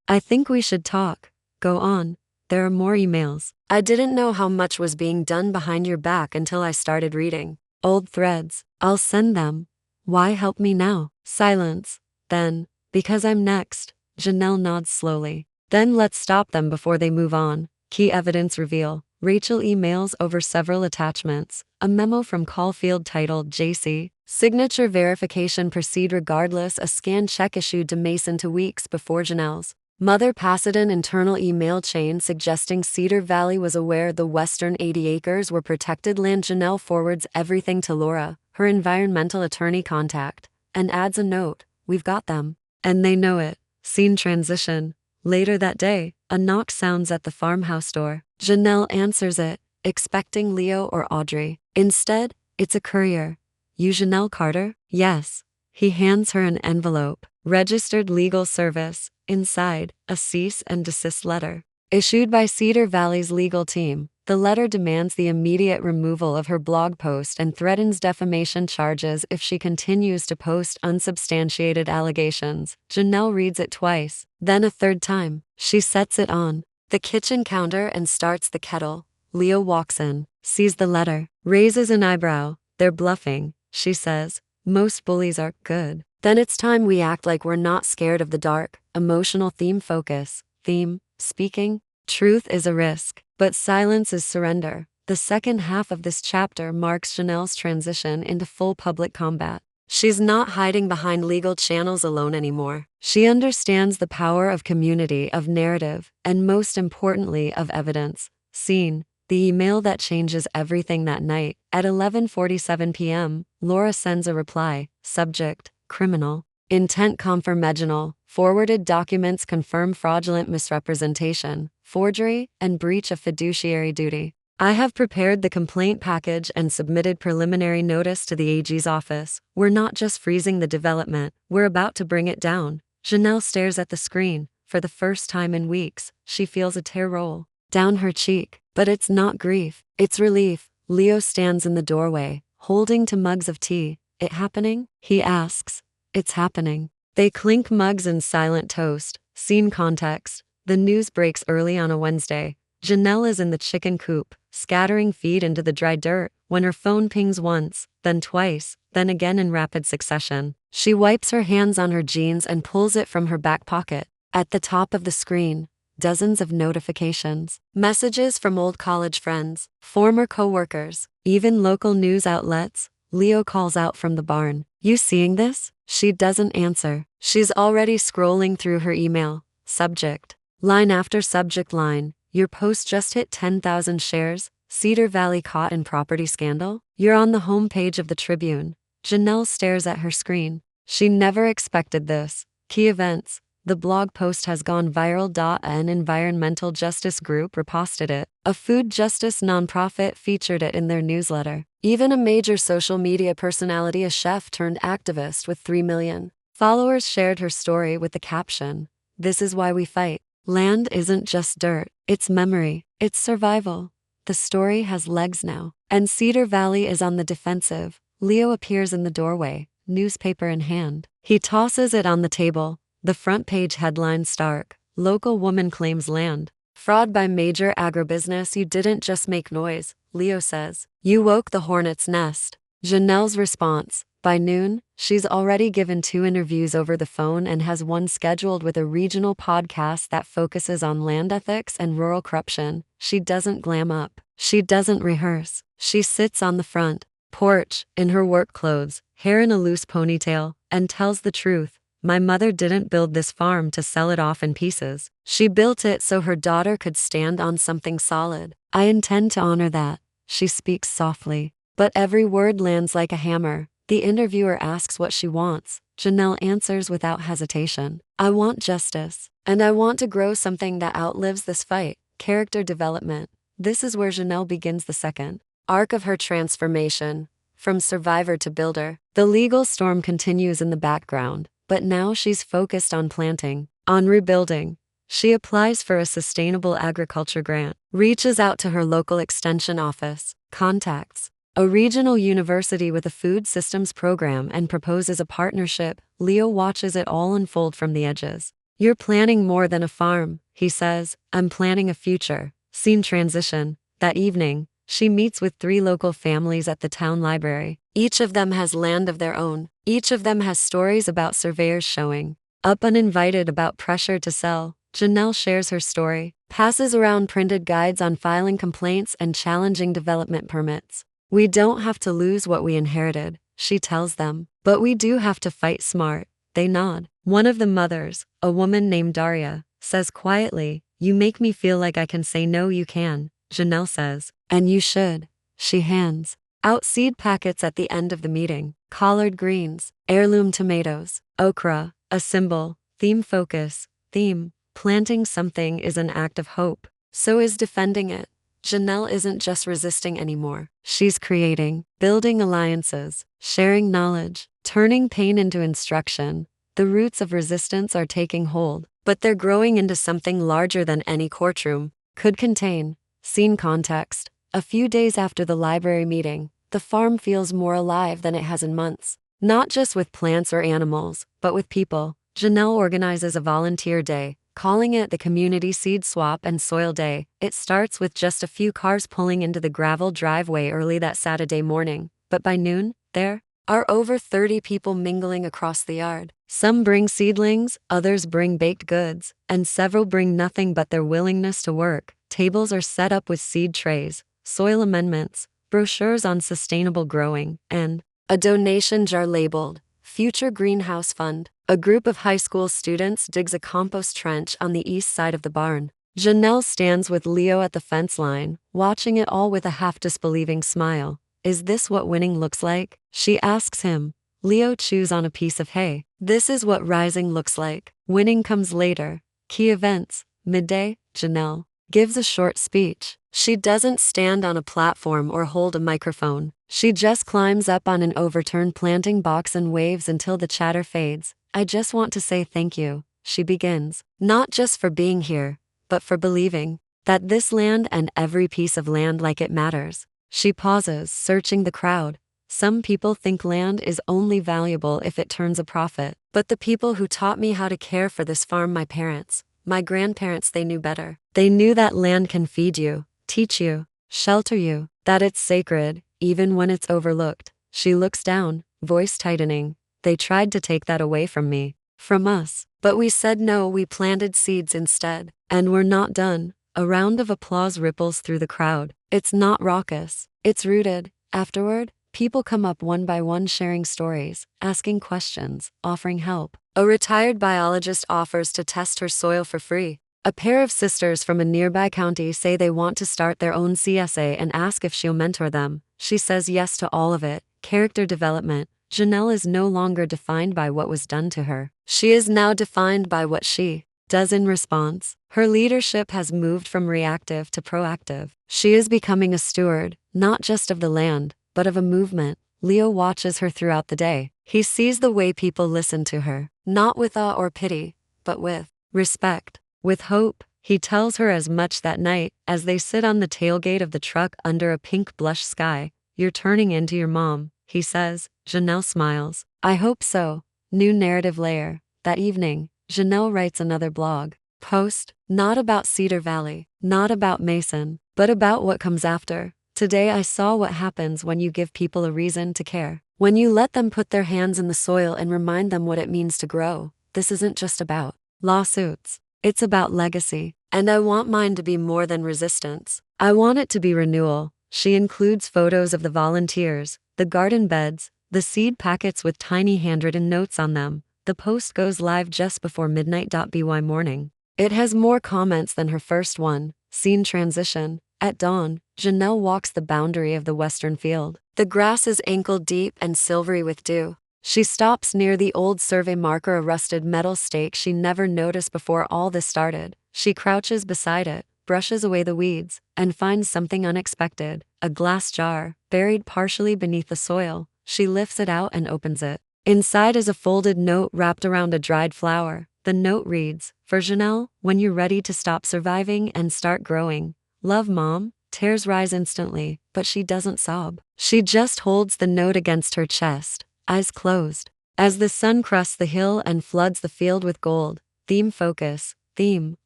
we should talk. Go on. There are more emails. I didn't know how much was being done behind your back until I started reading. Old threads. I'll send them. Why help me now? Silence. Then, because I'm next. Janelle nods slowly. Then let's stop them before they move on. Key evidence reveal. Rachel emails over several attachments. A memo from Caulfield titled JC. Signature verification proceed regardless. A scanned check issued to Mason 2 weeks before Janelle's mother passed an internal email chain suggesting Cedar Valley was aware the western 80 acres were protected land. Janelle forwards everything to Laura, her environmental attorney contact, and adds a note, we've got them. And they know it. Scene transition. Later that day, a knock sounds at the farmhouse door. Janelle answers it, expecting Leo or Audrey. Instead, it's a courier. You Janelle Carter? Yes. He hands her an envelope. Registered legal service. Inside, a cease and desist letter. Issued by Cedar Valley's legal team. The letter demands the immediate removal of her blog post and threatens defamation charges if she continues to post unsubstantiated allegations. Janelle reads it twice, then a third time. She sets it on the kitchen counter and starts the kettle. Leo walks in, sees the letter, raises an eyebrow. They're bluffing, she says. Most bullies are good. Then it's time we act like we're not scared of the dark. Emotional theme focus. Theme, speaking. Truth is a risk, but silence is surrender. The second half of this chapter marks Janelle's transition into full public combat. She's not hiding behind legal channels alone anymore. She understands the power of community, of narrative, and most importantly, of evidence. Scene. The email that changes everything that night. At 11:47 p.m., Laura sends a reply. Subject, criminal. Intent confirmational. Forwarded documents confirm fraudulent misrepresentation, forgery, and breach of fiduciary duty. I have prepared the complaint package and submitted preliminary notice to the AG's office. We're not just freezing the development, we're about to bring it down. Janelle stares at the screen. For the first time in weeks, she feels a tear roll down her cheek. But it's not grief, it's relief. Leo stands in the doorway, holding 2 mugs of tea. It happening? He asks. It's happening. They clink mugs in silent toast. Scene context. The news breaks early on a Wednesday. Janelle is in the chicken coop, scattering feed into the dry dirt, when her phone pings once, then twice, then again in rapid succession. She wipes her hands on her jeans and pulls it from her back pocket. At the top of the screen, dozens of notifications. Messages from old college friends, former coworkers, even local news outlets. Leo calls out from the barn. You seeing this? She doesn't answer. She's already scrolling through her email. Subject. Line after subject line. Your post just hit 10,000 shares. Cedar Valley caught in property scandal. You're on the homepage of the Tribune. Janelle stares at her screen. She never expected this. Key events. The blog post has gone viral. An environmental justice group reposted it. A food justice nonprofit featured it in their newsletter. Even a major social media personality, a chef turned activist with 3 million followers, shared her story with the caption, "This is why we fight." Land isn't just dirt, it's memory, it's survival. The story has legs now, and Cedar Valley is on the defensive. Leo appears in the doorway, newspaper in hand. He tosses it on the table. The front page headline stark. Local woman claims land. Fraud by major agribusiness. You didn't just make noise, Leo says. You woke the hornet's nest. Janelle's response. By noon, she's already given 2 interviews over the phone and has one scheduled with a regional podcast that focuses on land ethics and rural corruption. She doesn't glam up. She doesn't rehearse. She sits on the front porch, in her work clothes, hair in a loose ponytail, and tells the truth. My mother didn't build this farm to sell it off in pieces. She built it so her daughter could stand on something solid. I intend to honor that. She speaks softly, but every word lands like a hammer. The interviewer asks what she wants. Janelle answers without hesitation. I want justice, and I want to grow something that outlives this fight. Character development. This is where Janelle begins the second arc of her transformation, from survivor to builder. The legal storm continues in the background, but now she's focused on planting, on rebuilding. She applies for a sustainable agriculture grant, reaches out to her local extension office, contacts a regional university with a food systems program, and proposes a partnership. Leo watches it all unfold from the edges. "You're planning more than a farm," he says. "I'm planning a future." Scene transition. That evening, she meets with 3 local families at the town library. Each of them has land of their own. Each of them has stories about surveyors showing up uninvited, about pressure to sell. Janelle shares her story, passes around printed guides on filing complaints and challenging development permits. "We don't have to lose what we inherited," she tells them, "but we do have to fight smart." They nod. One of the mothers, a woman named Daria, says quietly, "You make me feel like I can say no." "You can," Janelle says. "And you should." She hands out seed packets at the end of the meeting. Collard greens, heirloom tomatoes, okra, a symbol, theme focus, theme. Planting something is an act of hope. So is defending it. Janelle isn't just resisting anymore. She's creating, building alliances, sharing knowledge, turning pain into instruction. The roots of resistance are taking hold, but they're growing into something larger than any courtroom could contain. Scene context. A few days after the library meeting, the farm feels more alive than it has in months. Not just with plants or animals, but with people. Janelle organizes a volunteer day, calling it the Community Seed Swap and Soil Day. It starts with just a few cars pulling into the gravel driveway early that Saturday morning, but by noon, there are over 30 people mingling across the yard. Some bring seedlings, others bring baked goods, and several bring nothing but their willingness to work. Tables are set up with seed trays, soil amendments, brochures on sustainable growing, and a donation jar labeled Future Greenhouse Fund. A group of high school students digs a compost trench on the east side of the barn. Janelle stands with Leo at the fence line, watching it all with a half-disbelieving smile. "Is this what winning looks like?" she asks him. Leo chews on a piece of hay. "This is what rising looks like. Winning comes later." Key events. Midday, Janelle gives a short speech. She doesn't stand on a platform or hold a microphone. She just climbs up on an overturned planting box and waves until the chatter fades. "I just want to say thank you," she begins. "Not just for being here, but for believing that this land and every piece of land like it matters." She pauses, searching the crowd. Some people think land is only valuable if it turns a profit. But the people who taught me how to care for this farm, my parents, my grandparents, they knew better. They knew that land can feed you, teach you, shelter you, that it's sacred, even when it's overlooked. She looks down, voice tightening. "They tried to take that away from me, from us. But we said no, we planted seeds instead. And we're not done." A round of applause ripples through the crowd. It's not raucous, it's rooted. Afterward, people come up one by one, sharing stories, asking questions, offering help. A retired biologist offers to test her soil for free. A pair of sisters from a nearby county say they want to start their own CSA and ask if she'll mentor them. She says yes to all of it. Character development. Janelle is no longer defined by what was done to her. She is now defined by what she does in response. Her leadership has moved from reactive to proactive. She is becoming a steward, not just of the land, but of a movement. Leo watches her throughout the day. He sees the way people listen to her, not with awe or pity, but with respect, with hope. He tells her as much that night, as they sit on the tailgate of the truck under a pink blush sky. "You're turning into your mom," he says. Janelle smiles. "I hope so." New narrative layer. That evening, Janelle writes another blog post, not about Cedar Valley, not about Mason, but about what comes after. "Today I saw what happens when you give people a reason to care. When you let them put their hands in the soil and remind them what it means to grow. This isn't just about lawsuits. It's about legacy. And I want mine to be more than resistance. I want it to be renewal." She includes photos of the volunteers, the garden beds, the seed packets with tiny handwritten notes on them. The post goes live just before midnight. By morning, it has more comments than her first one. Scene transition. At dawn, Janelle walks the boundary of the western field. The grass is ankle-deep and silvery with dew. She stops near the old survey marker, a rusted metal stake she never noticed before all this started. She crouches beside it, brushes away the weeds, and finds something unexpected, a glass jar, buried partially beneath the soil. She lifts it out and opens it. Inside is a folded note wrapped around a dried flower. The note reads, "For Janelle, when you're ready to stop surviving and start growing. Love, Mom." Tears rise instantly, but she doesn't sob. She just holds the note against her chest, eyes closed. As the sun crusts the hill and floods the field with gold,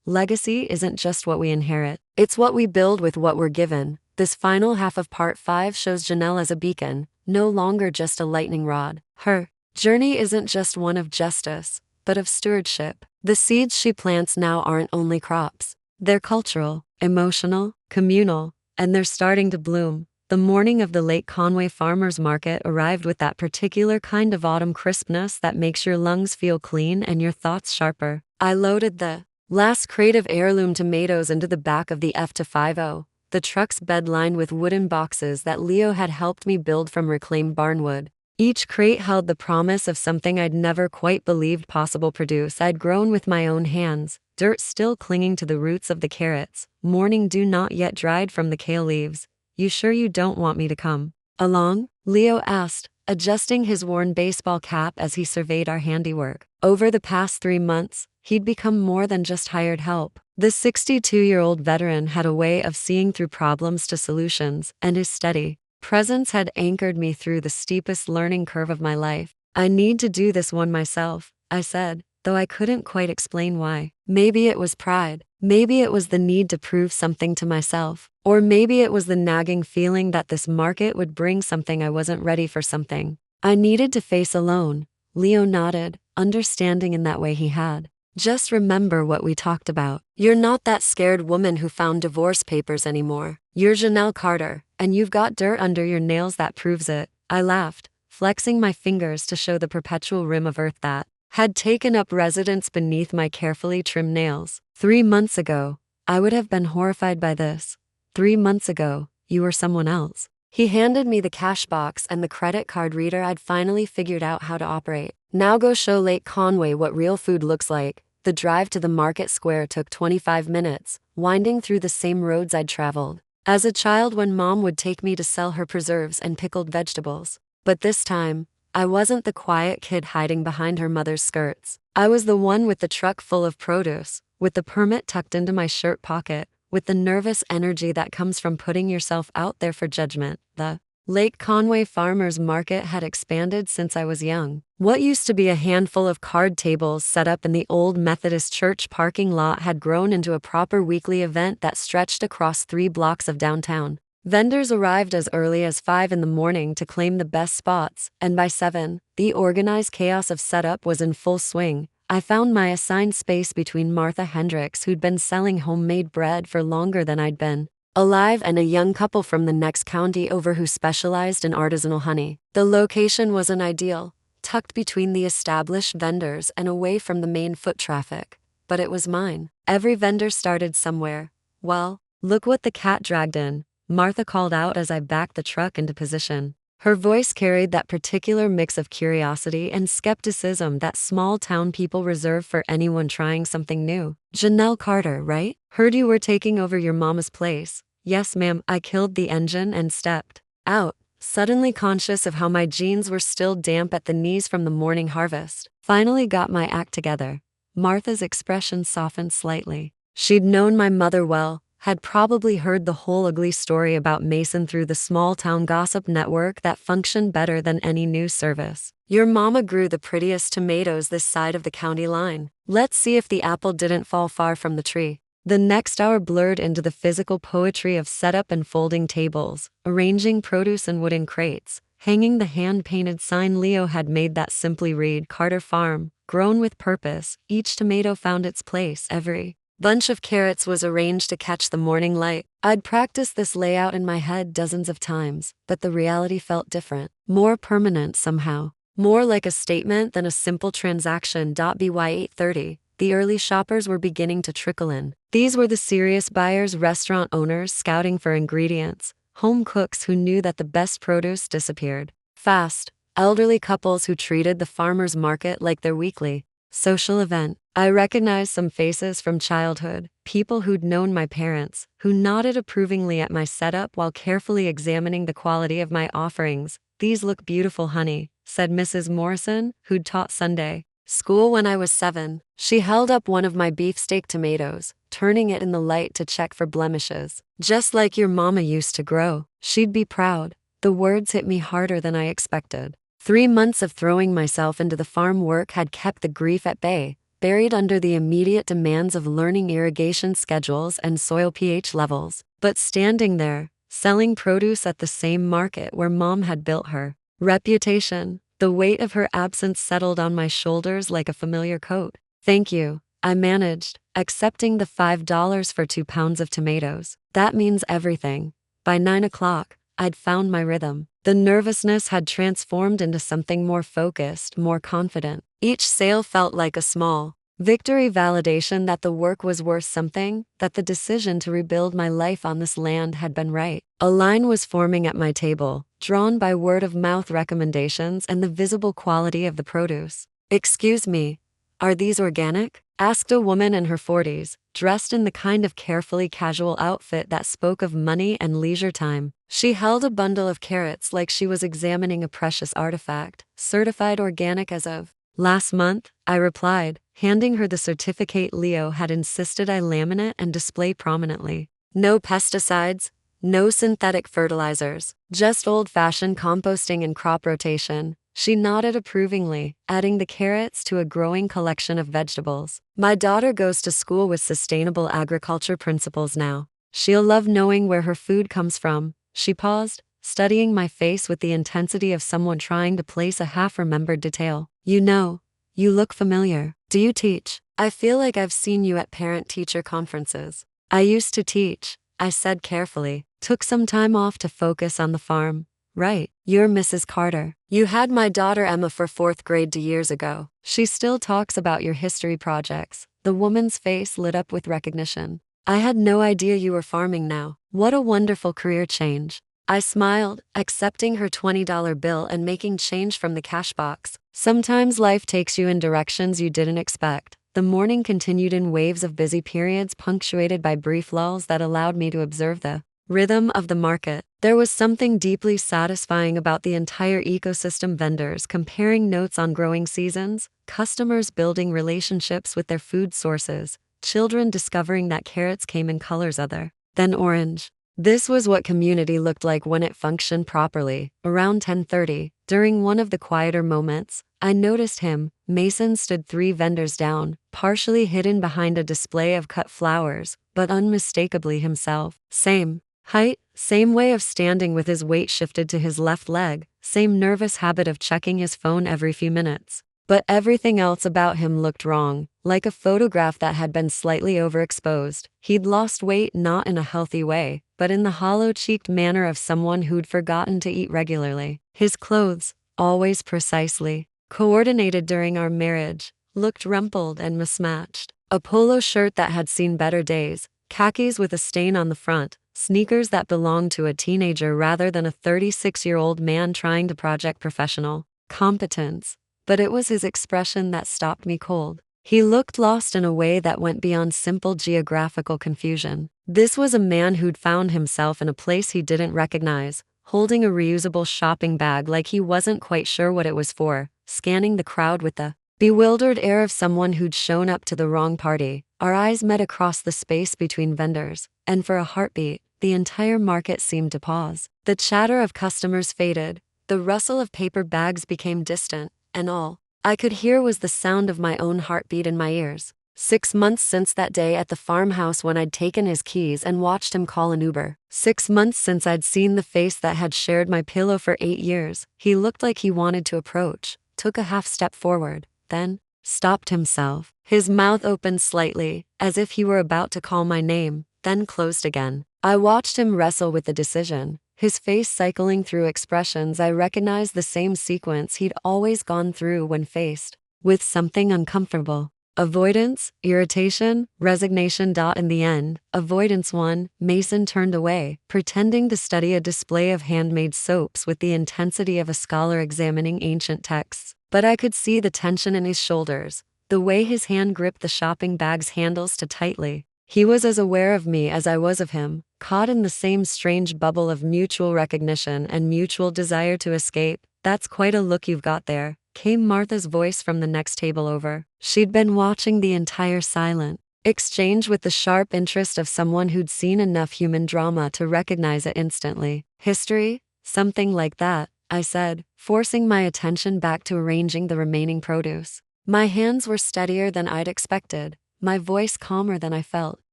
legacy isn't just what we inherit. It's what we build with what we're given. This final half of part 5 shows Janelle as a beacon, no longer just a lightning rod. Her journey isn't just one of justice, but of stewardship. The seeds she plants now aren't only crops. They're cultural, emotional, communal, and they're starting to bloom. The morning of the Lake Conway Farmers Market arrived with that particular kind of autumn crispness that makes your lungs feel clean and your thoughts sharper. I loaded the last crate of heirloom tomatoes into the back of the F-250, the truck's bed lined with wooden boxes that Leo had helped me build from reclaimed barnwood. Each crate held the promise of something I'd never quite believed possible: produce I'd grown with my own hands, dirt still clinging to the roots of the carrots, morning dew not yet dried from the kale leaves. "You sure you don't want me to come along?" Leo asked, adjusting his worn baseball cap as he surveyed our handiwork. Over the past 3 months, he'd become more than just hired help. The 62-year-old veteran had a way of seeing through problems to solutions, and his steady presence had anchored me through the steepest learning curve of my life. "I need to do this one myself," I said, though I couldn't quite explain why. Maybe it was pride. Maybe it was the need to prove something to myself. Or maybe it was the nagging feeling that this market would bring something I wasn't ready for, something I needed to face alone. Leo nodded, understanding in that way he had. "Just remember what we talked about. You're not that scared woman who found divorce papers anymore. You're Janelle Carter, and you've got dirt under your nails that proves it." I laughed, flexing my fingers to show the perpetual rim of earth that had taken up residence beneath my carefully trimmed nails. 3 months ago, I would have been horrified by this. 3 months ago, you were someone else. He handed me the cash box and the credit card reader I'd finally figured out how to operate. "Now go show Lake Conway what real food looks like." The drive to the market square took 25 minutes, winding through the same roads I'd traveled as a child when Mom would take me to sell her preserves and pickled vegetables. But this time, I wasn't the quiet kid hiding behind her mother's skirts. I was the one with the truck full of produce, with the permit tucked into my shirt pocket, with the nervous energy that comes from putting yourself out there for judgment. The Lake Conway Farmers Market had expanded since I was young. What used to be a handful of card tables set up in the old Methodist church parking lot had grown into a proper weekly event that stretched across 3 blocks of downtown. Vendors arrived as early as 5 in the morning to claim the best spots, and by 7, the organized chaos of setup was in full swing. I found my assigned space between Martha Hendricks, who'd been selling homemade bread for longer than I'd been alive, and a young couple from the next county over who specialized in artisanal honey. The location wasn't ideal, tucked between the established vendors and away from the main foot traffic, but it was mine. Every vendor started somewhere. "Well, look what the cat dragged in," Martha called out as I backed the truck into position. Her voice carried that particular mix of curiosity and skepticism that small-town people reserve for anyone trying something new. "Janelle Carter, right? Heard you were taking over your mama's place." "Yes, ma'am." I killed the engine and stepped out, suddenly conscious of how my jeans were still damp at the knees from the morning harvest. "Finally got my act together." Martha's expression softened slightly. She'd known my mother well, had probably heard the whole ugly story about Mason through the small-town gossip network that functioned better than any news service. "Your mama grew the prettiest tomatoes this side of the county line. Let's see if the apple didn't fall far from the tree." The next hour blurred into the physical poetry of setup and folding tables, arranging produce in wooden crates, hanging the hand-painted sign Leo had made that simply read, "Carter Farm, grown with purpose." Each tomato found its place. Every bunch of carrots was arranged to catch the morning light. I'd practiced this layout in my head dozens of times, but the reality felt different, more permanent somehow, more like a statement than a simple transaction. By 8:30, the early shoppers were beginning to trickle in. These were the serious buyers, restaurant owners scouting for ingredients, home cooks who knew that the best produce disappeared fast, elderly couples who treated the farmers market like their weekly Social event. I recognized some faces from childhood, people who'd known my parents, who nodded approvingly at my setup while carefully examining the quality of my offerings. "These look beautiful, honey," said Mrs. Morrison, who'd taught Sunday school when I was 7. She held up one of my beefsteak tomatoes, turning it in the light to check for blemishes. "Just like your mama used to grow. She'd be proud." The words hit me harder than I expected. 3 months of throwing myself into the farm work had kept the grief at bay, buried under the immediate demands of learning irrigation schedules and soil pH levels. But standing there, selling produce at the same market where Mom had built her reputation, the weight of her absence settled on my shoulders like a familiar coat. "Thank you," I managed, accepting the $5 for 2 pounds of tomatoes. That means everything. By 9 o'clock, I'd found my rhythm. The nervousness had transformed into something more focused, more confident. Each sale felt like a small victory, validation that the work was worth something, that the decision to rebuild my life on this land had been right. A line was forming at my table, drawn by word-of-mouth recommendations and the visible quality of the produce. "Excuse me, are these organic?" asked a woman in her 40s, dressed in the kind of carefully casual outfit that spoke of money and leisure time. She held a bundle of carrots like she was examining a precious artifact. "Certified organic as of last month," I replied, handing her the certificate Leo had insisted I laminate and display prominently. "No pesticides, no synthetic fertilizers, just old-fashioned composting and crop rotation." She nodded approvingly, adding the carrots to a growing collection of vegetables. "My daughter goes to school with sustainable agriculture principles now. She'll love knowing where her food comes from." She paused, studying my face with the intensity of someone trying to place a half-remembered detail. "You know, you look familiar. Do you teach?" "I feel like I've seen you at parent-teacher conferences." "I used to teach," I said carefully. "Took some time off to focus on the farm." "Right, you're Mrs. Carter. You had my daughter Emma for 4th grade 2 years ago. She still talks about your history projects." The woman's face lit up with recognition. "I had no idea you were farming now. What a wonderful career change." I smiled, accepting her $20 bill and making change from the cash box. Sometimes life takes you in directions you didn't expect. The morning continued in waves of busy periods punctuated by brief lulls that allowed me to observe the rhythm of the market. There was something deeply satisfying about the entire ecosystem: vendors comparing notes on growing seasons, customers building relationships with their food sources, children discovering that carrots came in colors other than orange. This was what community looked like when it functioned properly. Around 10:30, during one of the quieter moments, I noticed him. Mason stood 3 vendors down, partially hidden behind a display of cut flowers, but unmistakably himself. Same height, same way of standing with his weight shifted to his left leg, same nervous habit of checking his phone every few minutes. But everything else about him looked wrong, like a photograph that had been slightly overexposed. He'd lost weight not in a healthy way, but in the hollow-cheeked manner of someone who'd forgotten to eat regularly. His clothes, always precisely coordinated during our marriage, looked rumpled and mismatched. A polo shirt that had seen better days, khakis with a stain on the front, sneakers that belonged to a teenager rather than a 36-year-old man trying to project professional competence. But it was his expression that stopped me cold. He looked lost in a way that went beyond simple geographical confusion. This was a man who'd found himself in a place he didn't recognize, holding a reusable shopping bag like he wasn't quite sure what it was for, scanning the crowd with the bewildered air of someone who'd shown up to the wrong party. Our eyes met across the space between vendors, and for a heartbeat, the entire market seemed to pause. The chatter of customers faded, the rustle of paper bags became distant, and all I could hear was the sound of my own heartbeat in my ears. 6 months since that day at the farmhouse when I'd taken his keys and watched him call an Uber. 6 months since I'd seen the face that had shared my pillow for 8 years. He looked like he wanted to approach, took a half step forward, then stopped himself. His mouth opened slightly, as if he were about to call my name, then closed again. I watched him wrestle with the decision, his face cycling through expressions I recognized, the same sequence he'd always gone through when faced with something uncomfortable. Avoidance, irritation, resignation. In the end, avoidance won. Mason turned away, pretending to study a display of handmade soaps with the intensity of a scholar examining ancient texts. But I could see the tension in his shoulders, the way his hand gripped the shopping bag's handles too tightly. He was as aware of me as I was of him, caught in the same strange bubble of mutual recognition and mutual desire to escape. "That's quite a look you've got there," came Martha's voice from the next table over. She'd been watching the entire silent exchange with the sharp interest of someone who'd seen enough human drama to recognize it instantly. "History? Something like that," I said, forcing my attention back to arranging the remaining produce. My hands were steadier than I'd expected, my voice calmer than I felt.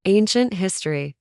"Ancient history,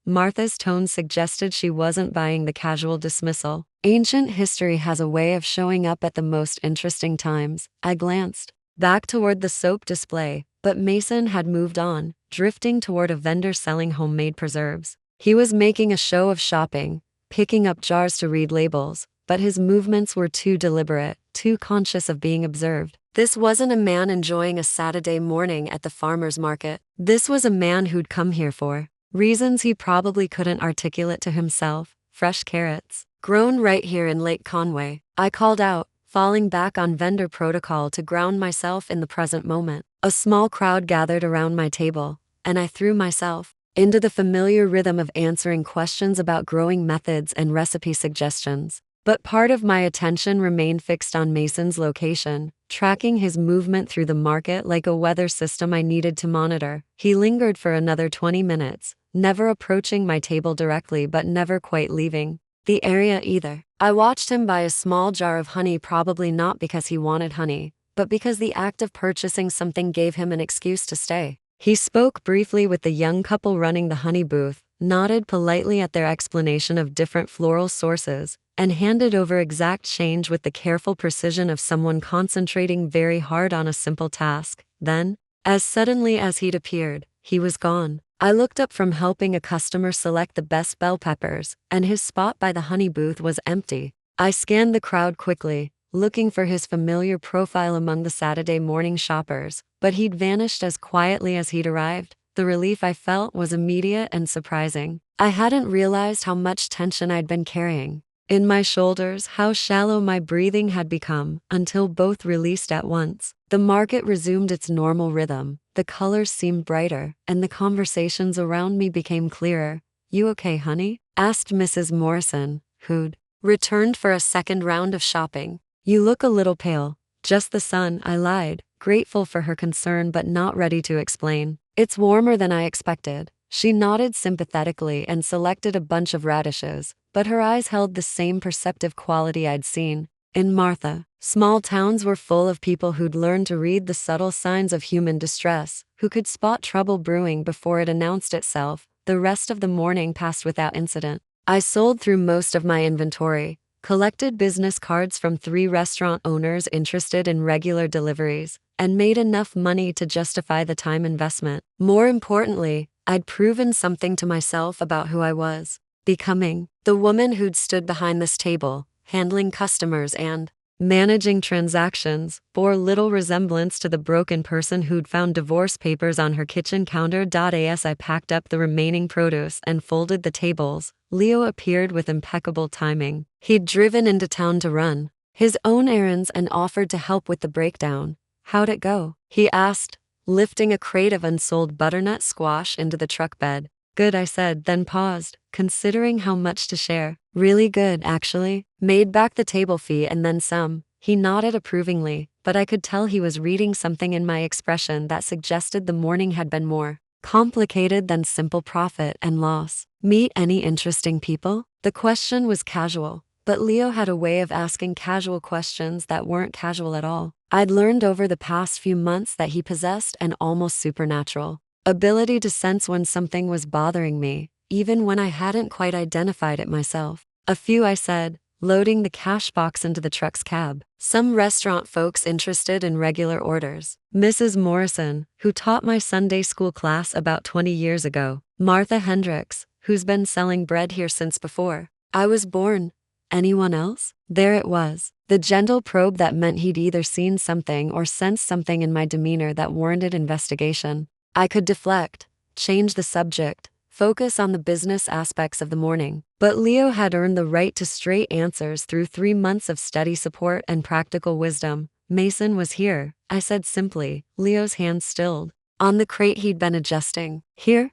Martha's tone suggested she wasn't buying the casual dismissal. "Ancient history has a way of showing up at the most interesting times." I glanced back toward the soap display, but Mason had moved on, drifting toward a vendor selling homemade preserves. He was making a show of shopping, picking up jars to read labels, but his movements were too deliberate, too conscious of being observed. This wasn't a man enjoying a Saturday morning at the farmer's market. This was a man who'd come here for reasons he probably couldn't articulate to himself. "Fresh carrots, grown right here in Lake Conway," I called out, falling back on vendor protocol to ground myself in the present moment. A small crowd gathered around my table, and I threw myself into the familiar rhythm of answering questions about growing methods and recipe suggestions. But part of my attention remained fixed on Mason's location, tracking his movement through the market like a weather system I needed to monitor. He lingered for another 20 minutes, never approaching my table directly but never quite leaving the area either. I watched him buy a small jar of honey, probably not because he wanted honey, but because the act of purchasing something gave him an excuse to stay. He spoke briefly with the young couple running the honey booth, nodded politely at their explanation of different floral sources, and handed over exact change with the careful precision of someone concentrating very hard on a simple task. Then, as suddenly as he'd appeared, he was gone. I looked up from helping a customer select the best bell peppers, and his spot by the honey booth was empty. I scanned the crowd quickly, looking for his familiar profile among the Saturday morning shoppers, but he'd vanished as quietly as he'd arrived. The relief I felt was immediate and surprising. I hadn't realized how much tension I'd been carrying in my shoulders, how shallow my breathing had become, until both released at once. The market resumed its normal rhythm, the colors seemed brighter, and the conversations around me became clearer. "You okay, honey?" asked Mrs. Morrison, who'd returned for a second round of shopping. "You look a little pale." "Just the sun," I lied, grateful for her concern but not ready to explain. "It's warmer than I expected." She nodded sympathetically and selected a bunch of radishes, but her eyes held the same perceptive quality I'd seen in Martha. Small towns were full of people who'd learned to read the subtle signs of human distress, who could spot trouble brewing before it announced itself. The rest of the morning passed without incident. I sold through most of my inventory, collected business cards from 3 restaurant owners interested in regular deliveries, and made enough money to justify the time investment. More importantly, I'd proven something to myself about who I was becoming. The woman who'd stood behind this table, handling customers and managing transactions, bore little resemblance to the broken person who'd found divorce papers on her kitchen counter. As I packed up the remaining produce and folded the tables, Leo appeared with impeccable timing. He'd driven into town to run his own errands and offered to help with the breakdown. "How'd it go?" he asked, lifting a crate of unsold butternut squash into the truck bed. "Good," I said, then paused, considering how much to share. "Really good, actually. Made back the table fee and then some." He nodded approvingly, but I could tell he was reading something in my expression that suggested the morning had been more complicated than simple profit and loss. "Meet any interesting people?" The question was casual, but Leo had a way of asking casual questions that weren't casual at all. I'd learned over the past few months that he possessed an almost supernatural ability to sense when something was bothering me, even when I hadn't quite identified it myself. "A few," I said, loading the cash box into the truck's cab. "Some restaurant folks interested in regular orders. Mrs. Morrison, who taught my Sunday school class about 20 years ago. Martha Hendricks, who's been selling bread here since before I was born. Anyone else?" There it was, the gentle probe that meant he'd either seen something or sensed something in my demeanor that warranted investigation. I could deflect, change the subject, focus on the business aspects of the morning. But Leo had earned the right to straight answers through 3 months of steady support and practical wisdom. Mason was here, I said simply, Leo's hands stilled. On the crate he'd been adjusting. Here,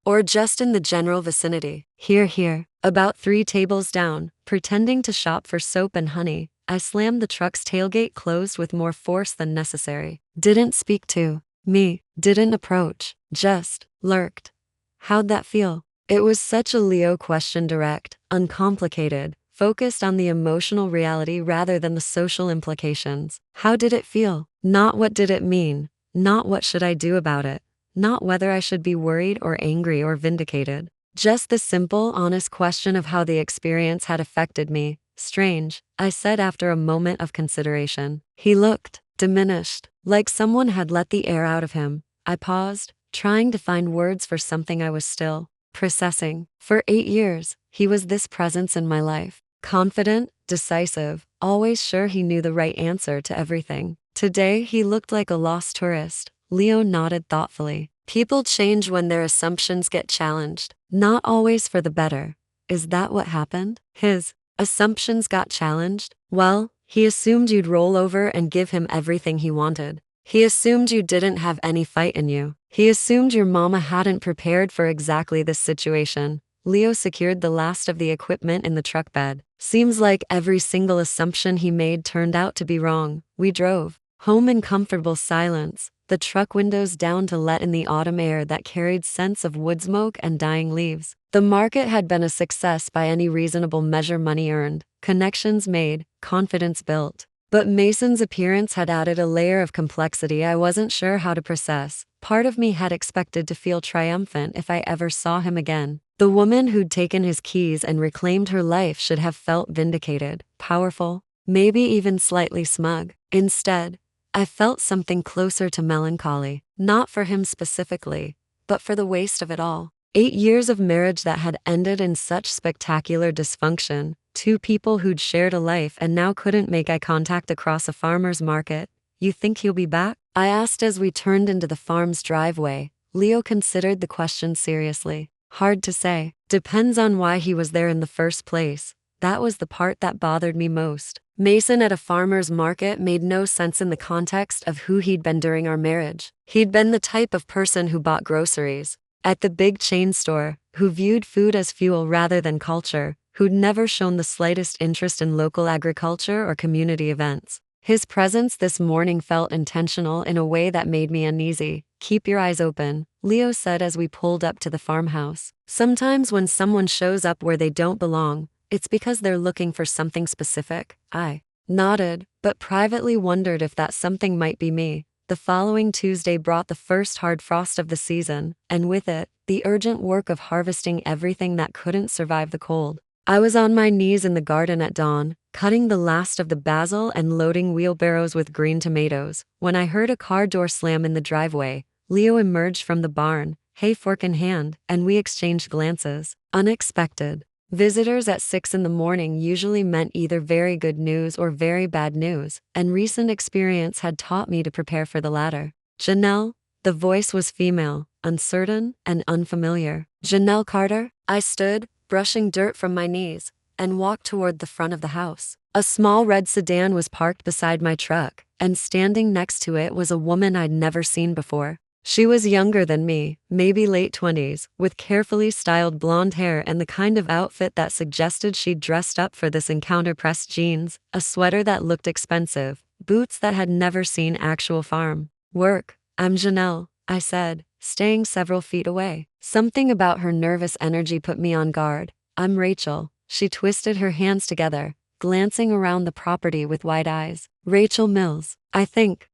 or just in the general vicinity? Here. About 3 tables down, pretending to shop for soap and honey, I slammed the truck's tailgate closed with more force than necessary. Didn't speak to me, didn't approach, just lurked. How'd that feel? It was such a Leo question, direct, uncomplicated, focused on the emotional reality rather than the social implications. How did it feel? Not what did it mean, not what should I do about it, not whether I should be worried or angry or vindicated. Just the simple, honest question of how the experience had affected me. Strange, I said after a moment of consideration. He looked diminished, like someone had let the air out of him. I paused, trying to find words for something I was still processing. For 8 years, he was this presence in my life. Confident, decisive, always sure he knew the right answer to everything. Today, he looked like a lost tourist. Leo nodded thoughtfully. People change when their assumptions get challenged. Not always for the better. Is that what happened? His assumptions got challenged? Well, he assumed you'd roll over and give him everything he wanted. He assumed you didn't have any fight in you. He assumed your mama hadn't prepared for exactly this situation. Leo secured the last of the equipment in the truck bed. Seems like every single assumption he made turned out to be wrong. We drove home in comfortable silence, the truck windows down to let in the autumn air that carried scents of wood smoke and dying leaves. The market had been a success by any reasonable measure. Money earned, connections made, confidence built. But Mason's appearance had added a layer of complexity I wasn't sure how to process. Part of me had expected to feel triumphant if I ever saw him again. The woman who'd taken his keys and reclaimed her life should have felt vindicated, powerful, maybe even slightly smug. Instead, I felt something closer to melancholy, not for him specifically, but for the waste of it all. 8 years of marriage that had ended in such spectacular dysfunction, 2 people who'd shared a life and now couldn't make eye contact across a farmer's market. You think he'll be back? I asked as we turned into the farm's driveway. Leo considered the question seriously. Hard to say. Depends on why he was there in the first place. That was the part that bothered me most. Mason at a farmer's market made no sense in the context of who he'd been during our marriage. He'd been the type of person who bought groceries at the big chain store, who viewed food as fuel rather than culture, who'd never shown the slightest interest in local agriculture or community events. His presence this morning felt intentional in a way that made me uneasy. Keep your eyes open, Leo said as we pulled up to the farmhouse. Sometimes when someone shows up where they don't belong, it's because they're looking for something specific. I nodded, but privately wondered if that something might be me. The following Tuesday brought the first hard frost of the season, and with it, the urgent work of harvesting everything that couldn't survive the cold. I was on my knees in the garden at dawn, cutting the last of the basil and loading wheelbarrows with green tomatoes, when I heard a car door slam in the driveway. Leo emerged from the barn, hay fork in hand, and we exchanged glances. Unexpected. Visitors at 6 in the morning usually meant either very good news or very bad news, and recent experience had taught me to prepare for the latter. Janelle, the voice was female, uncertain, and unfamiliar. Janelle Carter? I stood, brushing dirt from my knees, and walked toward the front of the house. A small red sedan was parked beside my truck, and standing next to it was a woman I'd never seen before. She was younger than me, maybe late 20s, with carefully styled blonde hair and the kind of outfit that suggested she'd dressed up for this encounter. Pressed jeans, a sweater that looked expensive, boots that had never seen actual farm work. I'm Janelle, I said, staying several feet away. Something about her nervous energy put me on guard. I'm Rachel. She twisted her hands together, glancing around the property with wide eyes. Rachel Mills. I think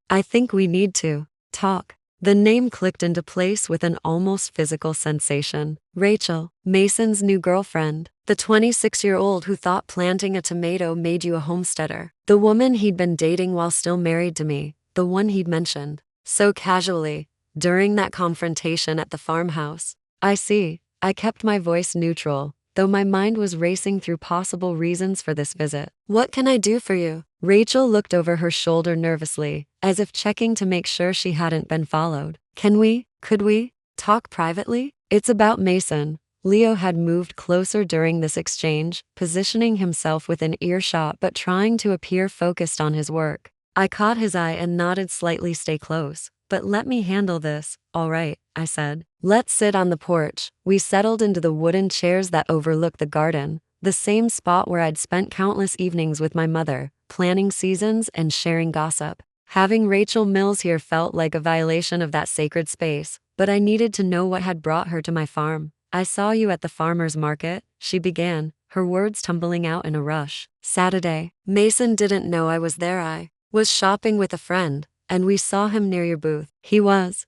we need to talk. The name clicked into place with an almost physical sensation. Rachel, Mason's new girlfriend. The 26-year-old who thought planting a tomato made you a homesteader. The woman he'd been dating while still married to me. The one he'd mentioned so casually during that confrontation at the farmhouse. I see. I kept my voice neutral, though my mind was racing through possible reasons for this visit. What can I do for you? Rachel looked over her shoulder nervously, as if checking to make sure she hadn't been followed. Could we, talk privately? It's about Mason. Leo had moved closer during this exchange, positioning himself within earshot but trying to appear focused on his work. I caught his eye and nodded slightly. Stay close. But let me handle this. All right, I said. Let's sit on the porch. We settled into the wooden chairs that overlooked the garden, the same spot where I'd spent countless evenings with my mother, planning seasons and sharing gossip. Having Rachel Mills here felt like a violation of that sacred space, but I needed to know what had brought her to my farm. I saw you at the farmer's market, she began, her words tumbling out in a rush. Saturday. Mason didn't know I was there. I was shopping with a friend, and we saw him near your booth. He was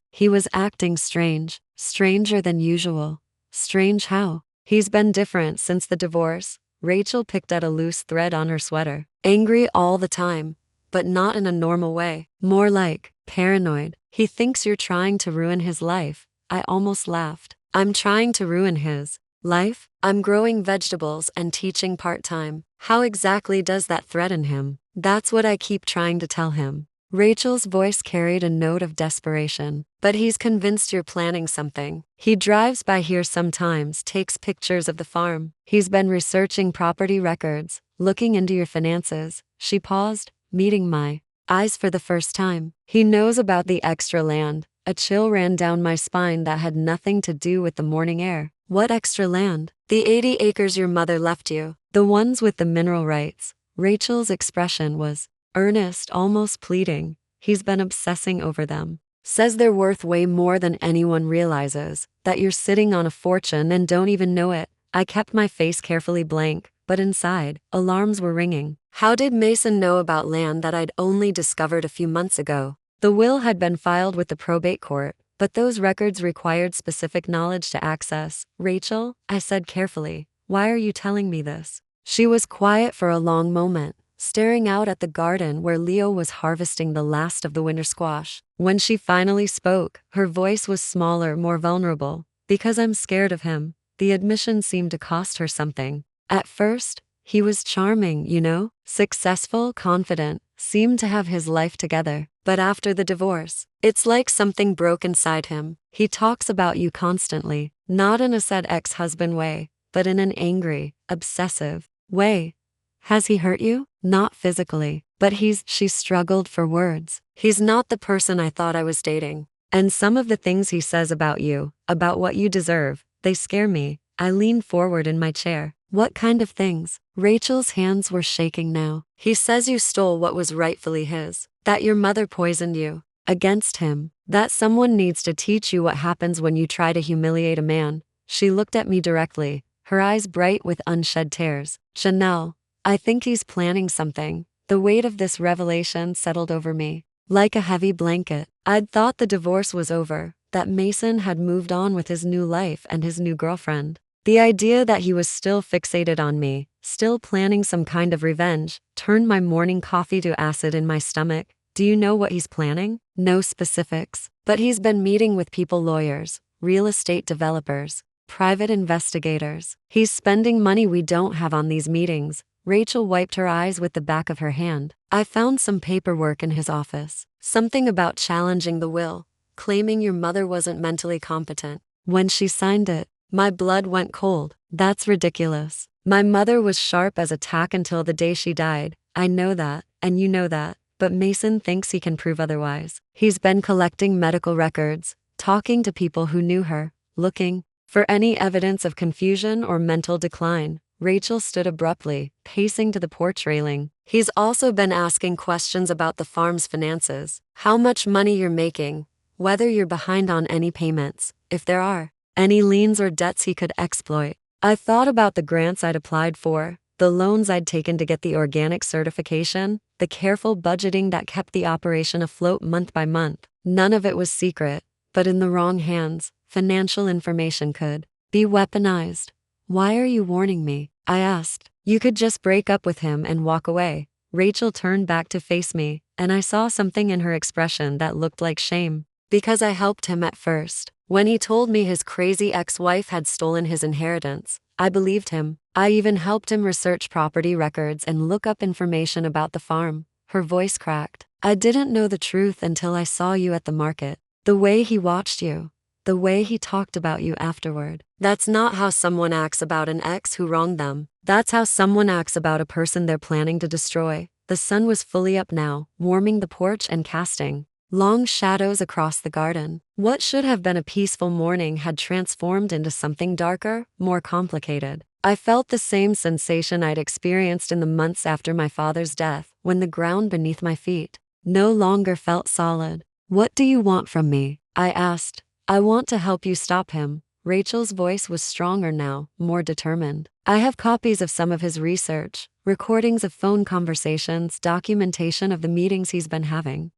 acting strange, stranger than usual. Strange how? He's been different since the divorce. Rachel picked at a loose thread on her sweater. Angry all the time, but not in a normal way. More like paranoid. He thinks you're trying to ruin his life. I almost laughed. I'm trying to ruin his life? I'm growing vegetables and teaching part-time. How exactly does that threaten him? That's what I keep trying to tell him. Rachel's voice carried a note of desperation. But he's convinced you're planning something. He drives by here sometimes, takes pictures of the farm. He's been researching property records, looking into your finances. She paused, meeting my eyes for the first time. He knows about the extra land. A chill ran down my spine that had nothing to do with the morning air. What extra land? The 80 acres your mother left you. The ones with the mineral rights. Rachel's expression was earnest, almost pleading. He's been obsessing over them. Says they're worth way more than anyone realizes. That you're sitting on a fortune and don't even know it. I kept my face carefully blank, but inside, alarms were ringing. How did Mason know about land that I'd only discovered a few months ago? The will had been filed with the probate court, but those records required specific knowledge to access. Rachel, I said carefully, why are you telling me this? She was quiet for a long moment, staring out at the garden where Leo was harvesting the last of the winter squash. When she finally spoke, her voice was smaller, more vulnerable. Because I'm scared of him. The admission seemed to cost her something. At first, he was charming, you know, successful, confident, seemed to have his life together. But after the divorce, it's like something broke inside him. He talks about you constantly, not in a sad ex-husband way, but in an angry, obsessive way. Has he hurt you? Not physically, but she struggled for words. He's not the person I thought I was dating. And some of the things he says about you, about what you deserve, they scare me. I leaned forward in my chair. What kind of things? Rachel's hands were shaking now. He says you stole what was rightfully his. That your mother poisoned you. Against him. That someone needs to teach you what happens when you try to humiliate a man. She looked at me directly, her eyes bright with unshed tears. Janelle, I think he's planning something. The weight of this revelation settled over me. Like a heavy blanket. I'd thought the divorce was over, that Mason had moved on with his new life and his new girlfriend. The idea that he was still fixated on me, still planning some kind of revenge, turned my morning coffee to acid in my stomach. Do you know what he's planning? No specifics. But he's been meeting with people, lawyers, real estate developers, private investigators. He's spending money we don't have on these meetings. Rachel wiped her eyes with the back of her hand. I found some paperwork in his office. Something about challenging the will, claiming your mother wasn't mentally competent. When she signed it, my blood went cold. That's ridiculous. My mother was sharp as a tack until the day she died. I know that, and you know that. But Mason thinks he can prove otherwise. He's been collecting medical records, talking to people who knew her, looking for any evidence of confusion or mental decline. Rachel stood abruptly, pacing to the porch railing. He's also been asking questions about the farm's finances, how much money you're making, whether you're behind on any payments, if there are any liens or debts he could exploit. I thought about the grants I'd applied for, the loans I'd taken to get the organic certification, the careful budgeting that kept the operation afloat month by month. None of it was secret, but in the wrong hands, financial information could be weaponized. Why are you warning me? I asked. You could just break up with him and walk away. Rachel turned back to face me, and I saw something in her expression that looked like shame. Because I helped him at first. When he told me his crazy ex-wife had stolen his inheritance, I believed him. I even helped him research property records and look up information about the farm. Her voice cracked. I didn't know the truth until I saw you at the market. The way he watched you. The way he talked about you afterward. That's not how someone acts about an ex who wronged them. That's how someone acts about a person they're planning to destroy. The sun was fully up now, warming the porch and casting long shadows across the garden. What should have been a peaceful morning had transformed into something darker, more complicated. I felt the same sensation I'd experienced in the months after my father's death, when the ground beneath my feet no longer felt solid. "What do you want from me?" I asked. "I want to help you stop him." Rachel's voice was stronger now, more determined. "I have copies of some of his research, recordings of phone conversations, documentation of the meetings he's been having.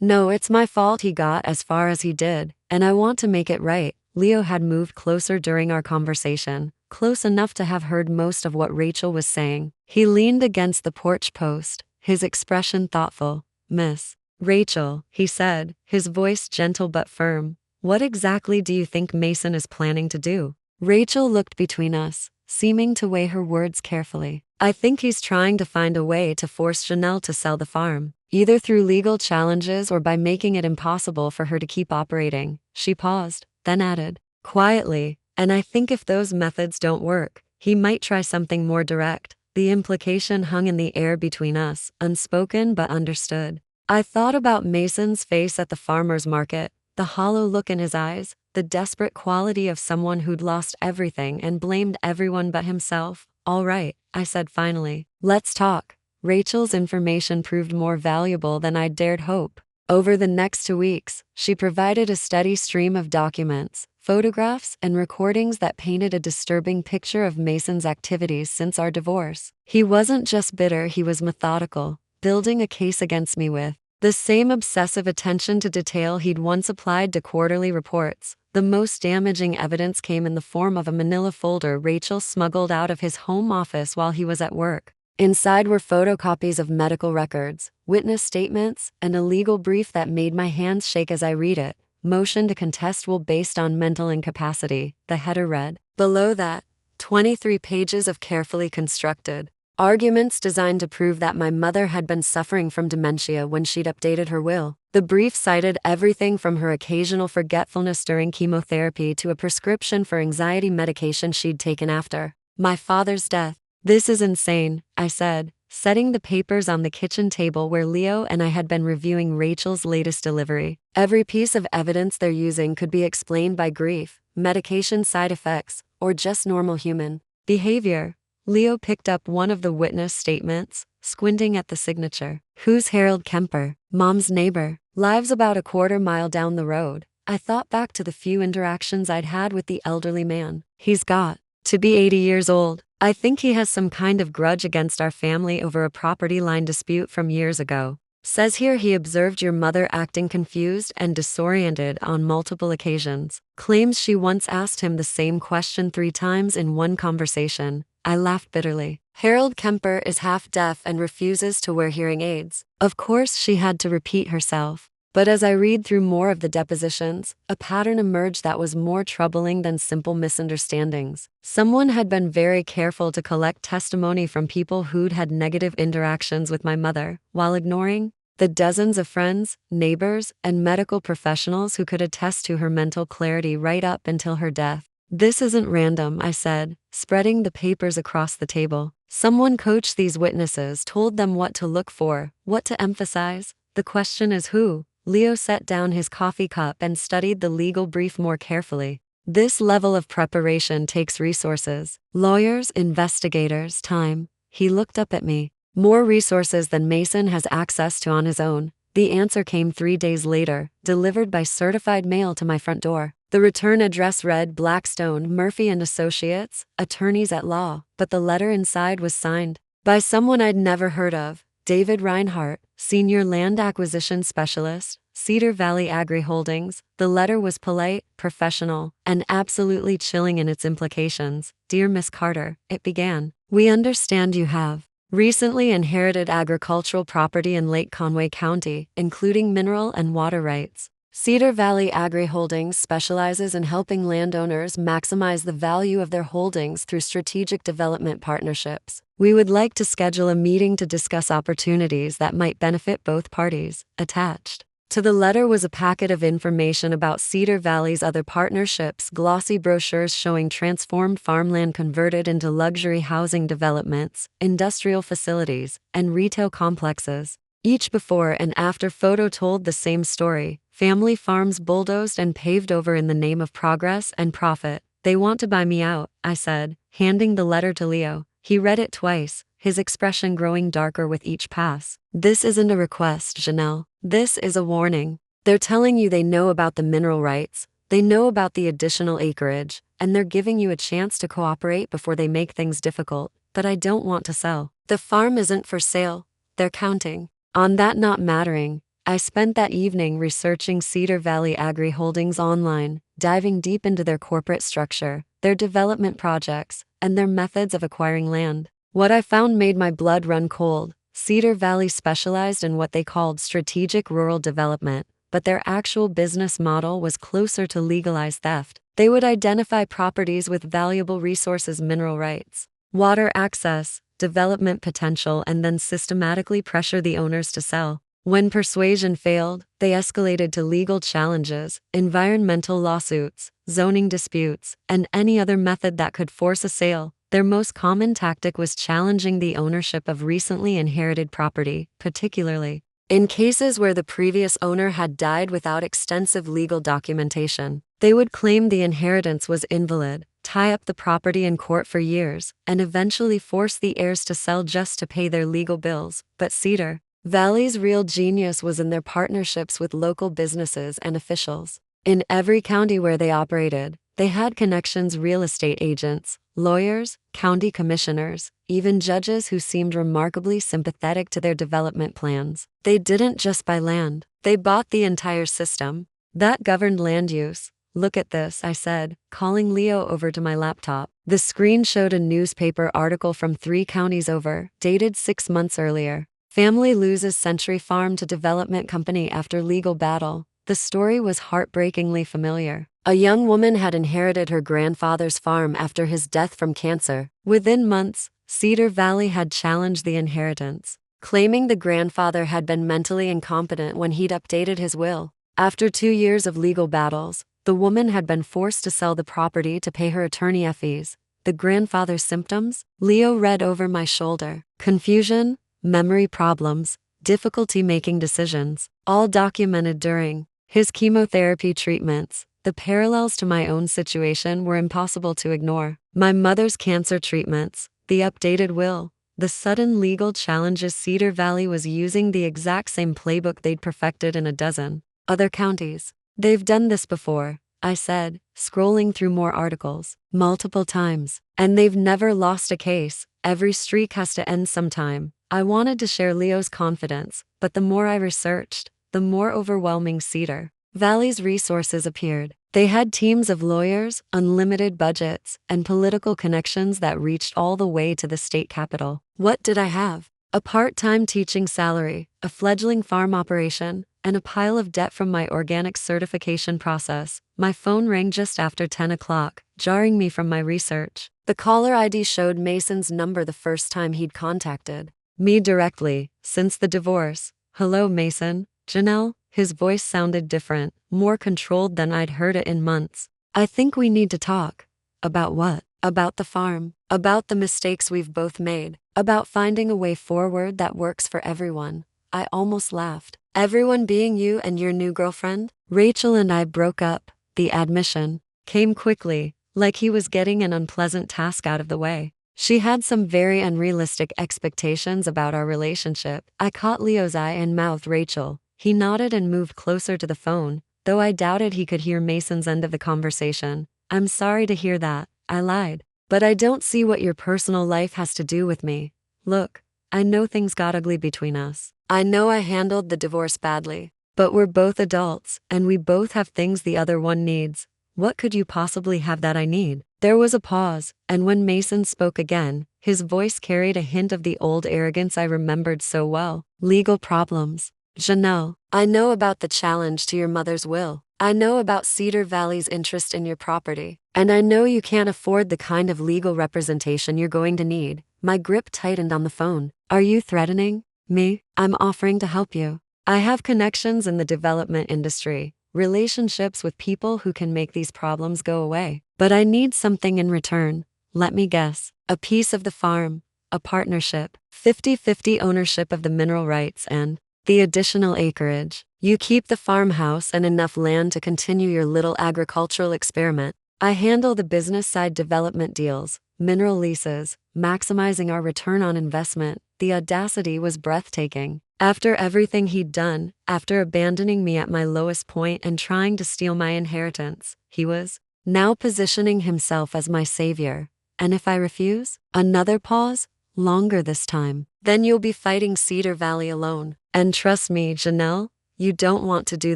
No, it's my fault he got as far as he did, and I want to make it right." Leo had moved closer during our conversation, close enough to have heard most of what Rachel was saying. He leaned against the porch post, his expression thoughtful. "Miss Rachel," he said, his voice gentle but firm, "what exactly do you think Mason is planning to do?" Rachel looked between us, seeming to weigh her words carefully. "I think he's trying to find a way to force Janelle to sell the farm, either through legal challenges or by making it impossible for her to keep operating." She paused, then added, quietly, "And I think if those methods don't work, he might try something more direct." The implication hung in the air between us, unspoken but understood. I thought about Mason's face at the farmer's market, the hollow look in his eyes, the desperate quality of someone who'd lost everything and blamed everyone but himself. "All right," I said finally. "Let's talk." Rachel's information proved more valuable than I'd dared hope. Over the next 2 weeks, she provided a steady stream of documents, photographs, and recordings that painted a disturbing picture of Mason's activities since our divorce. He wasn't just bitter, he was methodical, building a case against me with the same obsessive attention to detail he'd once applied to quarterly reports. The most damaging evidence came in the form of a manila folder Rachel smuggled out of his home office while he was at work. Inside were photocopies of medical records, witness statements, and a legal brief that made my hands shake as I read it. "Motion to contest will based on mental incapacity," the header read. Below that, 23 pages of carefully constructed arguments designed to prove that my mother had been suffering from dementia when she'd updated her will. The brief cited everything from her occasional forgetfulness during chemotherapy to a prescription for anxiety medication she'd taken after my father's death. "This is insane," I said, setting the papers on the kitchen table where Leo and I had been reviewing Rachel's latest delivery. "Every piece of evidence they're using could be explained by grief, medication side effects, or just normal human behavior." Leo picked up one of the witness statements, squinting at the signature. "Who's Harold Kemper?" "Mom's neighbor. Lives about a quarter mile down the road." I thought back to the few interactions I'd had with the elderly man. "He's got to be 80 years old. I think he has some kind of grudge against our family over a property line dispute from years ago. Says here he observed your mother acting confused and disoriented on multiple occasions. Claims she once asked him the same question 3 times in one conversation." I laughed bitterly. "Harold Kemper is half deaf and refuses to wear hearing aids." Of course she had to repeat herself. But as I read through more of the depositions, a pattern emerged that was more troubling than simple misunderstandings. Someone had been very careful to collect testimony from people who'd had negative interactions with my mother, while ignoring the dozens of friends, neighbors, and medical professionals who could attest to her mental clarity right up until her death. "This isn't random," I said, spreading the papers across the table. "Someone coached these witnesses, told them what to look for, what to emphasize. The question is who?" Leo set down his coffee cup and studied the legal brief more carefully. "This level of preparation takes resources. Lawyers, investigators, time." He looked up at me. "More resources than Mason has access to on his own." The answer came 3 days later, delivered by certified mail to my front door. The return address read Blackstone, Murphy and Associates, attorneys at law, but the letter inside was signed by someone I'd never heard of. David Reinhardt, Senior Land Acquisition Specialist, Cedar Valley Agri Holdings. The letter was polite, professional, and absolutely chilling in its implications. "Dear Miss Carter," it began, "we understand you have recently inherited agricultural property in Lake Conway County, including mineral and water rights. Cedar Valley Agri Holdings specializes in helping landowners maximize the value of their holdings through strategic development partnerships. We would like to schedule a meeting to discuss opportunities that might benefit both parties." Attached To the letter was a packet of information about Cedar Valley's other partnerships, glossy brochures showing transformed farmland converted into luxury housing developments, industrial facilities, and retail complexes. Each before and after photo told the same story: family farms bulldozed and paved over in the name of progress and profit. "They want to buy me out," I said, handing the letter to Leo. He read it twice, his expression growing darker with each pass. "This isn't a request, Janelle. This is a warning. They're telling you they know about the mineral rights, they know about the additional acreage, and they're giving you a chance to cooperate before they make things difficult. But I don't want to sell. The farm isn't for sale. They're counting on that not mattering." I spent that evening researching Cedar Valley Agri Holdings online, diving deep into their corporate structure, their development projects, and their methods of acquiring land. What I found made my blood run cold. Cedar Valley specialized in what they called strategic rural development, but their actual business model was closer to legalized theft. They would identify properties with valuable resources, mineral rights, water access, development potential, and then systematically pressure the owners to sell. When persuasion failed, they escalated to legal challenges, environmental lawsuits, zoning disputes, and any other method that could force a sale. Their most common tactic was challenging the ownership of recently inherited property, particularly in cases where the previous owner had died without extensive legal documentation. They would claim the inheritance was invalid, tie up the property in court for years, and eventually force the heirs to sell just to pay their legal bills. But Cedar Valley's real genius was in their partnerships with local businesses and officials. In every county where they operated, they had connections: real estate agents, lawyers, county commissioners, even judges who seemed remarkably sympathetic to their development plans. They didn't just buy land, they bought the entire system that governed land use. "Look at this," I said, calling Leo over to my laptop. The screen showed a newspaper article from 3 counties over, dated 6 months earlier. "Family loses Century Farm to development company after legal battle." The story was heartbreakingly familiar. A young woman had inherited her grandfather's farm after his death from cancer. Within months, Cedar Valley had challenged the inheritance, claiming the grandfather had been mentally incompetent when he'd updated his will. After 2 years of legal battles, the woman had been forced to sell the property to pay her attorney fees. The grandfather's symptoms? Leo read over my shoulder. Confusion, memory problems, difficulty making decisions, all documented during his chemotherapy treatments. The parallels to my own situation were impossible to ignore. My mother's cancer treatments, the updated will, the sudden legal challenges. Cedar Valley was using the exact same playbook they'd perfected in a dozen other counties. "They've done this before," I said, scrolling through more articles. "Multiple times. And they've never lost a case. Every streak has to end sometime." I wanted to share Leo's confidence, but the more I researched, the more overwhelming Cedar Valley's resources appeared. They had teams of lawyers, unlimited budgets, and political connections that reached all the way to the state capitol. What did I have? A part-time teaching salary, a fledgling farm operation, and a pile of debt from my organic certification process. My phone rang just after 10 o'clock, jarring me from my research. The caller ID showed Mason's number, the first time he'd contacted me directly since the divorce. "Hello, Mason." "Janelle?" His voice sounded different, more controlled than I'd heard it in months. "I think we need to talk." "About what?" "About the farm. About the mistakes we've both made. About finding a way forward that works for everyone." I almost laughed. "Everyone being you and your new girlfriend?" "Rachel and I broke up." The admission came quickly, like he was getting an unpleasant task out of the way. She had some very unrealistic expectations about our relationship. I caught Leo's eye and mouthed, "Rachel." He nodded and moved closer to the phone, though I doubted he could hear Mason's end of the conversation. "I'm sorry to hear that," I lied. "But I don't see what your personal life has to do with me. Look, I know things got ugly between us. I know I handled the divorce badly. But we're both adults, and we both have things the other one needs. What could you possibly have that I need?" There was a pause, and when Mason spoke again, his voice carried a hint of the old arrogance I remembered so well. "Legal problems. Janelle, I know about the challenge to your mother's will. I know about Cedar Valley's interest in your property. And I know you can't afford the kind of legal representation you're going to need." My grip tightened on the phone. "Are you threatening me?" "I'm offering to help you." I have connections in the development industry, relationships with people who can make these problems go away. But I need something in return. Let me guess. A piece of the farm, a partnership, 50-50 ownership of the mineral rights, and the additional acreage. You keep the farmhouse and enough land to continue your little agricultural experiment. I handle the business side, development deals, mineral leases, maximizing our return on investment. The audacity was breathtaking. After everything he'd done, after abandoning me at my lowest point and trying to steal my inheritance, he was now positioning himself as my savior. And if I refuse? Another pause, longer this time. Then you'll be fighting Cedar Valley alone. And trust me, Janelle, you don't want to do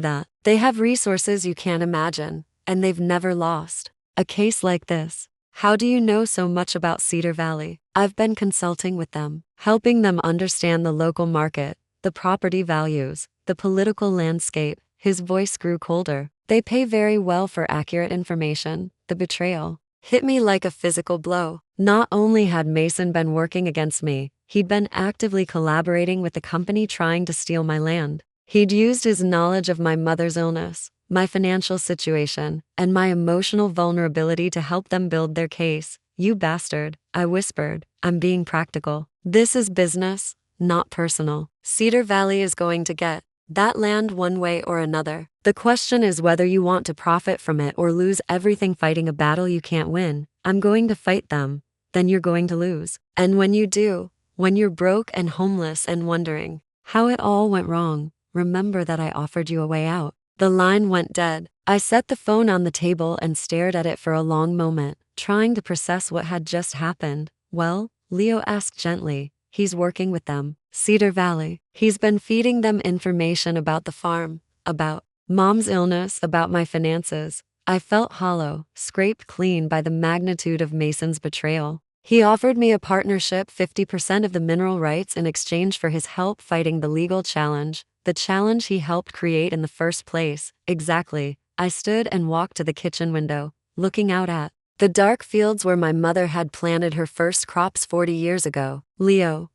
that. They have resources you can't imagine, and they've never lost a case like this. How do you know so much about Cedar Valley? I've been consulting with them, helping them understand the local market, the property values, the political landscape. His voice grew colder. They pay very well for accurate information. The betrayal hit me like a physical blow. Not only had Mason been working against me, he'd been actively collaborating with the company trying to steal my land. He'd used his knowledge of my mother's illness, my financial situation, and my emotional vulnerability to help them build their case. You bastard, I whispered. I'm being practical. This is business, not personal. Cedar Valley is going to get that land one way or another. The question is whether you want to profit from it or lose everything fighting a battle you can't win. I'm going to fight them. Then you're going to lose. And when you do, when you're broke and homeless and wondering how it all went wrong, remember that I offered you a way out. The line went dead. I set the phone on the table and stared at it for a long moment, trying to process what had just happened. Well, Leo asked gently. He's working with them. Cedar Valley. He's been feeding them information about the farm, about Mom's illness, about my finances. I felt hollow, scraped clean by the magnitude of Mason's betrayal. He offered me a partnership, 50% of the mineral rights, in exchange for his help fighting the legal challenge, the challenge he helped create in the first place. Exactly. I stood and walked to the kitchen window, looking out at the dark fields where my mother had planted her first crops 40 years ago. Leo,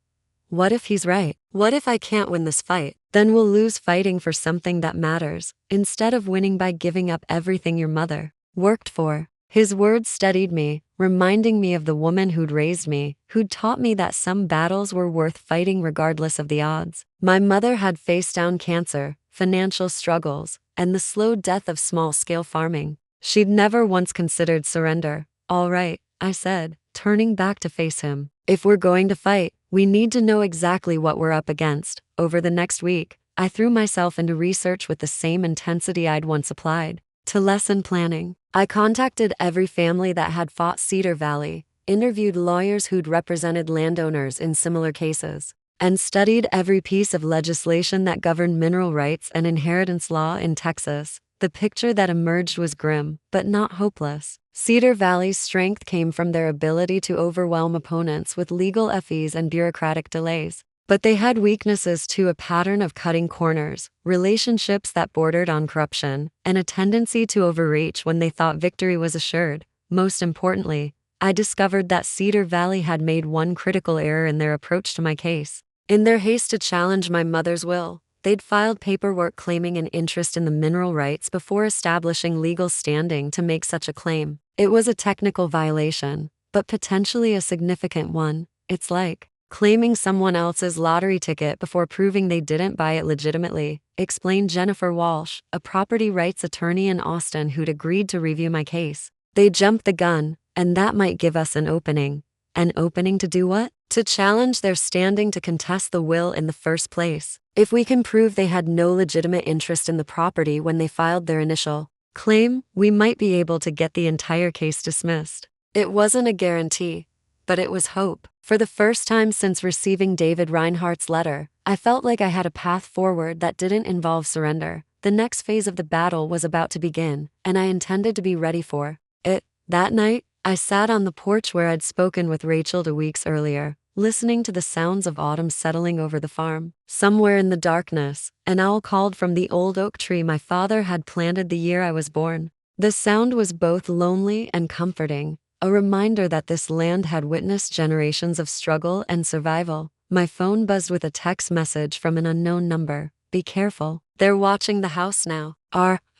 what if he's right? What if I can't win this fight? Then we'll lose fighting for something that matters, instead of winning by giving up everything your mother worked for. His words steadied me, reminding me of the woman who'd raised me, who'd taught me that some battles were worth fighting regardless of the odds. My mother had faced down cancer, financial struggles, and the slow death of small-scale farming. She'd never once considered surrender. All right, I said, turning back to face him. If we're going to fight, we need to know exactly what we're up against. Over the next week, I threw myself into research with the same intensity I'd once applied to lesson planning. I contacted every family that had fought Cedar Valley, interviewed lawyers who'd represented landowners in similar cases, and studied every piece of legislation that governed mineral rights and inheritance law in Texas. The picture that emerged was grim, but not hopeless. Cedar Valley's strength came from their ability to overwhelm opponents with legal fees and bureaucratic delays. But they had weaknesses too: a pattern of cutting corners, relationships that bordered on corruption, and a tendency to overreach when they thought victory was assured. Most importantly, I discovered that Cedar Valley had made one critical error in their approach to my case. In their haste to challenge my mother's will, they'd filed paperwork claiming an interest in the mineral rights before establishing legal standing to make such a claim. It was a technical violation, but potentially a significant one. It's like claiming someone else's lottery ticket before proving they didn't buy it legitimately, explained Jennifer Walsh, a property rights attorney in Austin who'd agreed to review my case. They jumped the gun, and that might give us an opening. An opening to do what? To challenge their standing to contest the will in the first place. If we can prove they had no legitimate interest in the property when they filed their initial claim, we might be able to get the entire case dismissed. It wasn't a guarantee, but it was hope. For the first time since receiving David Reinhardt's letter, I felt like I had a path forward that didn't involve surrender. The next phase of the battle was about to begin, and I intended to be ready for it. That night, I sat on the porch where I'd spoken with Rachel 2 weeks earlier, listening to the sounds of autumn settling over the farm. Somewhere in the darkness, an owl called from the old oak tree my father had planted the year I was born. The sound was both lonely and comforting, a reminder that this land had witnessed generations of struggle and survival. My phone buzzed with a text message from an unknown number. Be careful. They're watching the house now.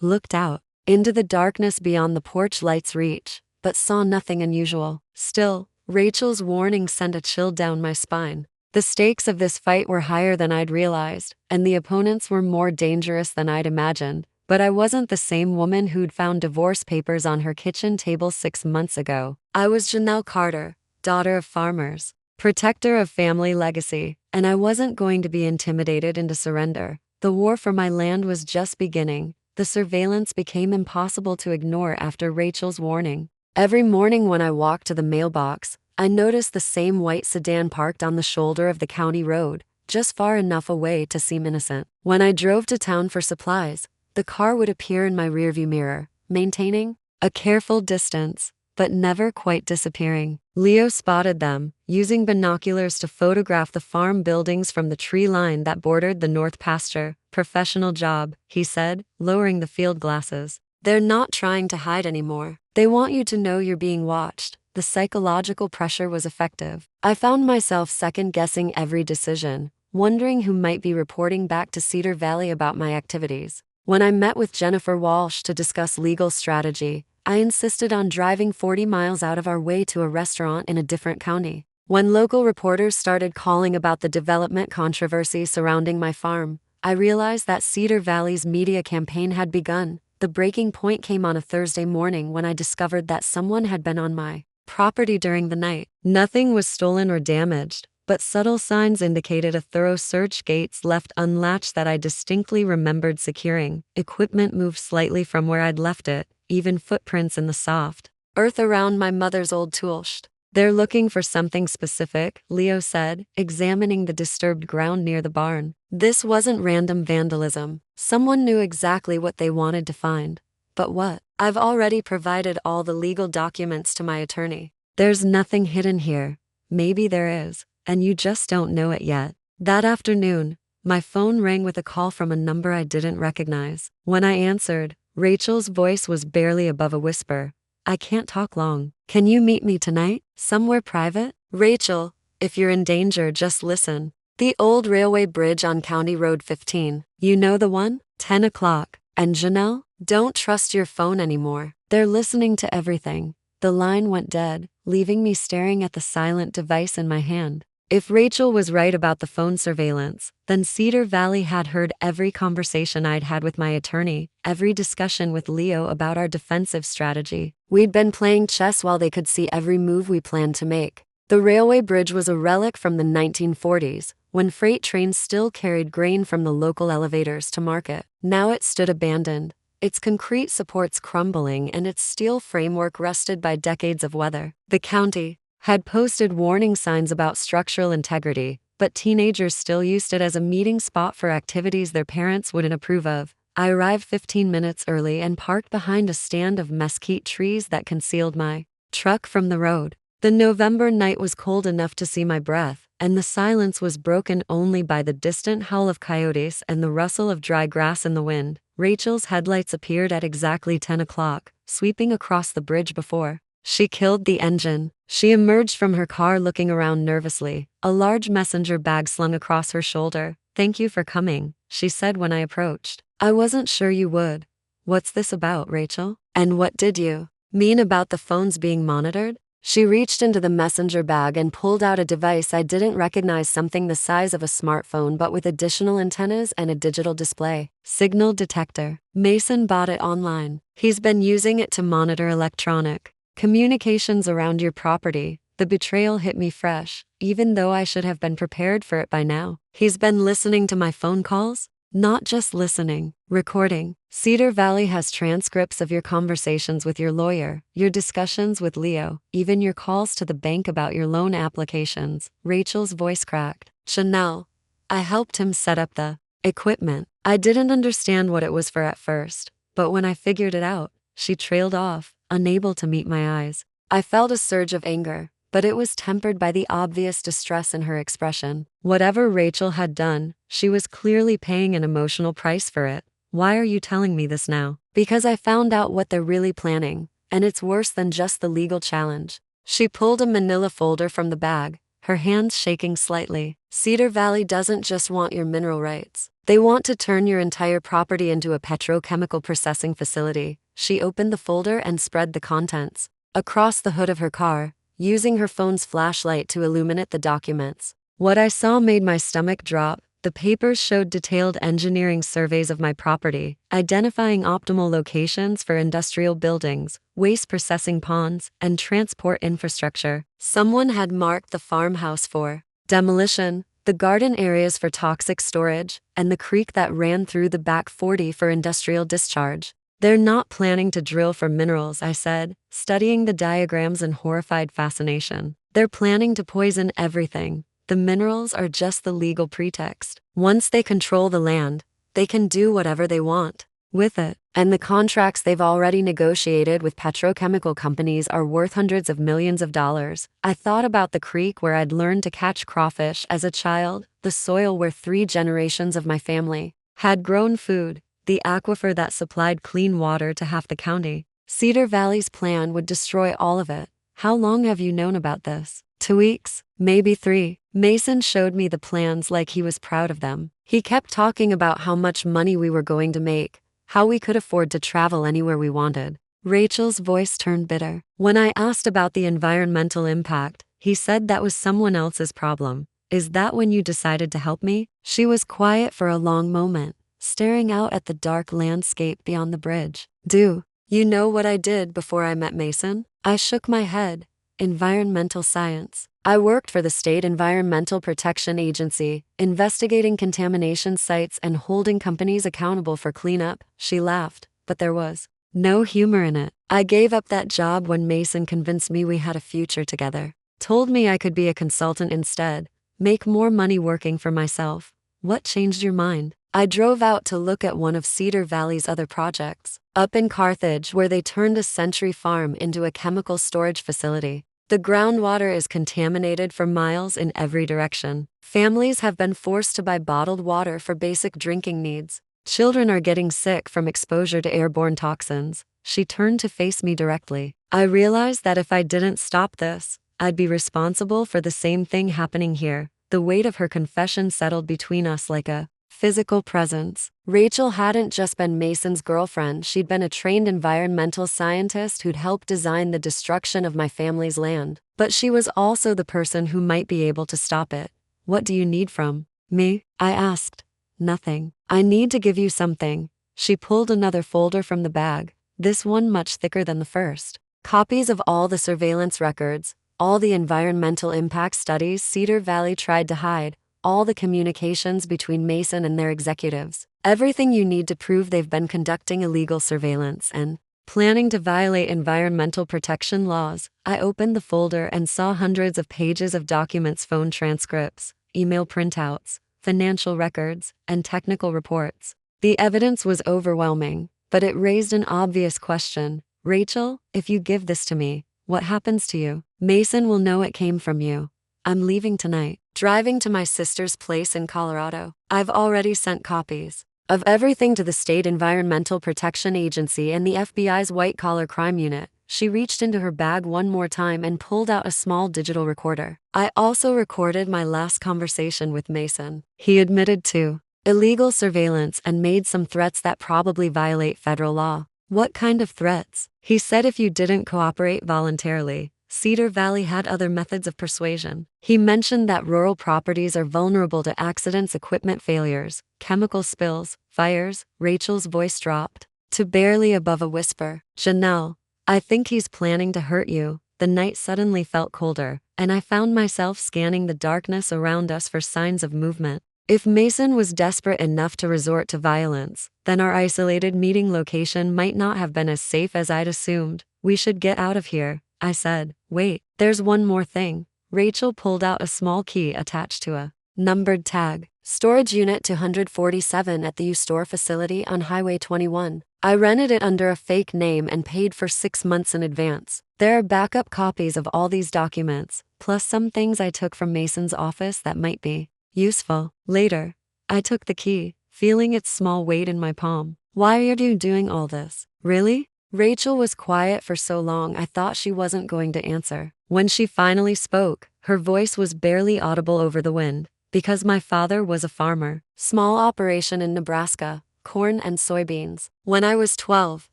Looked out into the darkness beyond the porch light's reach, but saw nothing unusual. Still, Rachel's warning sent a chill down my spine. The stakes of this fight were higher than I'd realized, and the opponents were more dangerous than I'd imagined. But I wasn't the same woman who'd found divorce papers on her kitchen table 6 months ago. I was Janelle Carter, daughter of farmers, protector of family legacy, and I wasn't going to be intimidated into surrender. The war for my land was just beginning. The surveillance became impossible to ignore after Rachel's warning. Every morning when I walked to the mailbox, I noticed the same white sedan parked on the shoulder of the county road, just far enough away to seem innocent. When I drove to town for supplies, the car would appear in my rearview mirror, maintaining a careful distance, but never quite disappearing. Leo spotted them, using binoculars to photograph the farm buildings from the tree line that bordered the north pasture. Professional job, he said, lowering the field glasses. They're not trying to hide anymore. They want you to know you're being watched. The psychological pressure was effective. I found myself second-guessing every decision, wondering who might be reporting back to Cedar Valley about my activities. When I met with Jennifer Walsh to discuss legal strategy, I insisted on driving 40 miles out of our way to a restaurant in a different county. When local reporters started calling about the development controversy surrounding my farm, I realized that Cedar Valley's media campaign had begun. The breaking point came on a Thursday morning when I discovered that someone had been on my property during the night. Nothing was stolen or damaged, but subtle signs indicated a thorough search, gates left unlatched that I distinctly remembered securing. Equipment moved slightly from where I'd left it, even footprints in the soft earth around my mother's old toolshed. They're looking for something specific, Leo said, examining the disturbed ground near the barn. This wasn't random vandalism. Someone knew exactly what they wanted to find. But what? I've already provided all the legal documents to my attorney. There's nothing hidden here. Maybe there is, and you just don't know it yet. That afternoon, my phone rang with a call from a number I didn't recognize. When I answered, Rachel's voice was barely above a whisper. I can't talk long. Can you meet me tonight? Somewhere private? Rachel, if you're in danger, just listen. The old railway bridge on County Road 15. You know the one? 10 o'clock. And Janelle? Don't trust your phone anymore. They're listening to everything. The line went dead, leaving me staring at the silent device in my hand. If Rachel was right about the phone surveillance, then Cedar Valley had heard every conversation I'd had with my attorney, every discussion with Leo about our defensive strategy. We'd been playing chess while they could see every move we planned to make. The railway bridge was a relic from the 1940s, when freight trains still carried grain from the local elevators to market. Now it stood abandoned, its concrete supports crumbling and its steel framework rusted by decades of weather. The county had posted warning signs about structural integrity, but teenagers still used it as a meeting spot for activities their parents wouldn't approve of. I arrived 15 minutes early and parked behind a stand of mesquite trees that concealed my truck from the road. The November night was cold enough to see my breath, and the silence was broken only by the distant howl of coyotes and the rustle of dry grass in the wind. Rachel's headlights appeared at exactly 10 o'clock, sweeping across the bridge before she killed the engine. She emerged from her car looking around nervously, a large messenger bag slung across her shoulder. Thank you for coming, she said when I approached. I wasn't sure you would. What's this about, Rachel? And what did you mean about the phones being monitored? She reached into the messenger bag and pulled out a device I didn't recognize, something the size of a smartphone but with additional antennas and a digital display. Signal detector. Mason bought it online. He's been using it to monitor electronic communications around your property. The betrayal hit me fresh, even though I should have been prepared for it by now. He's been listening to my phone calls? Not just listening, recording. Cedar Valley has transcripts of your conversations with your lawyer, your discussions with Leo, even your calls to the bank about your loan applications. Rachel's voice cracked. Janelle, I helped him set up the equipment. I didn't understand what it was for at first, but when I figured it out, she trailed off, unable to meet my eyes. I felt a surge of anger, but it was tempered by the obvious distress in her expression. Whatever Rachel had done, she was clearly paying an emotional price for it. Why are you telling me this now? Because I found out what they're really planning, and it's worse than just the legal challenge. She pulled a manila folder from the bag, her hands shaking slightly. Cedar Valley doesn't just want your mineral rights. They want to turn your entire property into a petrochemical processing facility. She opened the folder and spread the contents across the hood of her car, using her phone's flashlight to illuminate the documents. What I saw made my stomach drop. The papers showed detailed engineering surveys of my property, identifying optimal locations for industrial buildings, waste processing ponds, and transport infrastructure. Someone had marked the farmhouse for demolition, the garden areas for toxic storage, and the creek that ran through the back 40 for industrial discharge. They're not planning to drill for minerals, I said, studying the diagrams in horrified fascination. They're planning to poison everything. The minerals are just the legal pretext. Once they control the land, they can do whatever they want with it. And the contracts they've already negotiated with petrochemical companies are worth hundreds of millions of dollars. I thought about the creek where I'd learned to catch crawfish as a child, the soil where 3 generations of my family had grown food, the aquifer that supplied clean water to half the county. Cedar Valley's plan would destroy all of it. How long have you known about this? 2 weeks? Maybe 3. Mason showed me the plans like he was proud of them. He kept talking about how much money we were going to make, how we could afford to travel anywhere we wanted. Rachel's voice turned bitter. When I asked about the environmental impact, he said that was someone else's problem. Is that when you decided to help me? She was quiet for a long moment, staring out at the dark landscape beyond the bridge. Do you know what I did before I met Mason? I shook my head. Environmental science. I worked for the State Environmental Protection Agency, investigating contamination sites and holding companies accountable for cleanup. She laughed, but there was no humor in it. I gave up that job when Mason convinced me we had a future together. Told me I could be a consultant instead, make more money working for myself. What changed your mind? I drove out to look at one of Cedar Valley's other projects, up in Carthage, where they turned a century farm into a chemical storage facility. The groundwater is contaminated for miles in every direction. Families have been forced to buy bottled water for basic drinking needs. Children are getting sick from exposure to airborne toxins. She turned to face me directly. I realized that if I didn't stop this, I'd be responsible for the same thing happening here. The weight of her confession settled between us like a physical presence. Rachel hadn't just been Mason's girlfriend, she'd been a trained environmental scientist who'd helped design the destruction of my family's land. But she was also the person who might be able to stop it. What do you need from me? I asked. Nothing. I need to give you something. She pulled another folder from the bag, this one much thicker than the first. Copies of all the surveillance records, all the environmental impact studies Cedar Valley tried to hide, all the communications between Mason and their executives. Everything you need to prove they've been conducting illegal surveillance and planning to violate environmental protection laws. I opened the folder and saw hundreds of pages of documents, phone transcripts, email printouts, financial records, and technical reports. The evidence was overwhelming, but it raised an obvious question. Rachel, if you give this to me, what happens to you? Mason will know it came from you. I'm leaving tonight, driving to my sister's place in Colorado. I've already sent copies of everything to the State Environmental Protection Agency and the FBI's white-collar crime unit. She reached into her bag one more time and pulled out a small digital recorder. I also recorded my last conversation with Mason. He admitted to illegal surveillance and made some threats that probably violate federal law. What kind of threats? He said if you didn't cooperate voluntarily, Cedar Valley had other methods of persuasion. He mentioned that rural properties are vulnerable to accidents, equipment failures, chemical spills, fires. Rachel's voice dropped to barely above a whisper. Janelle, I think he's planning to hurt you. The night suddenly felt colder, and I found myself scanning the darkness around us for signs of movement. If Mason was desperate enough to resort to violence, then our isolated meeting location might not have been as safe as I'd assumed. We should get out of here, I said. Wait, there's one more thing. Rachel pulled out a small key attached to a numbered tag. Storage Unit 247 at the U-Store facility on Highway 21. I rented it under a fake name and paid for 6 months in advance. There are backup copies of all these documents, plus some things I took from Mason's office that might be useful later. I took the key, feeling its small weight in my palm. Why are you doing all this? Really? Rachel was quiet for so long I thought she wasn't going to answer. When she finally spoke, her voice was barely audible over the wind. Because my father was a farmer. Small operation in Nebraska, corn and soybeans. When I was 12,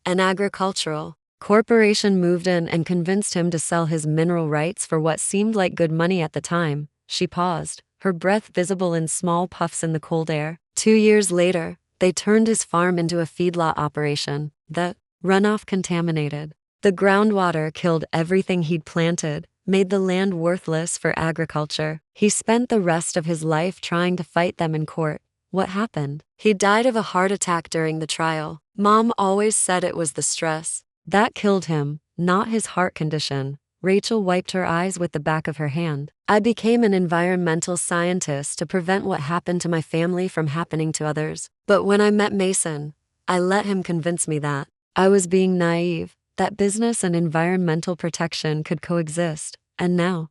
an agricultural corporation moved in and convinced him to sell his mineral rights for what seemed like good money at the time. She paused, her breath visible in small puffs in the cold air. 2 years later, they turned his farm into a feedlot operation. The runoff contaminated. The groundwater killed everything he'd planted, made the land worthless for agriculture. He spent the rest of his life trying to fight them in court. What happened? He died of a heart attack during the trial. Mom always said it was the stress that killed him, not his heart condition. Rachel wiped her eyes with the back of her hand. I became an environmental scientist to prevent what happened to my family from happening to others. But when I met Mason, I let him convince me that I was being naive, that business and environmental protection could coexist. And now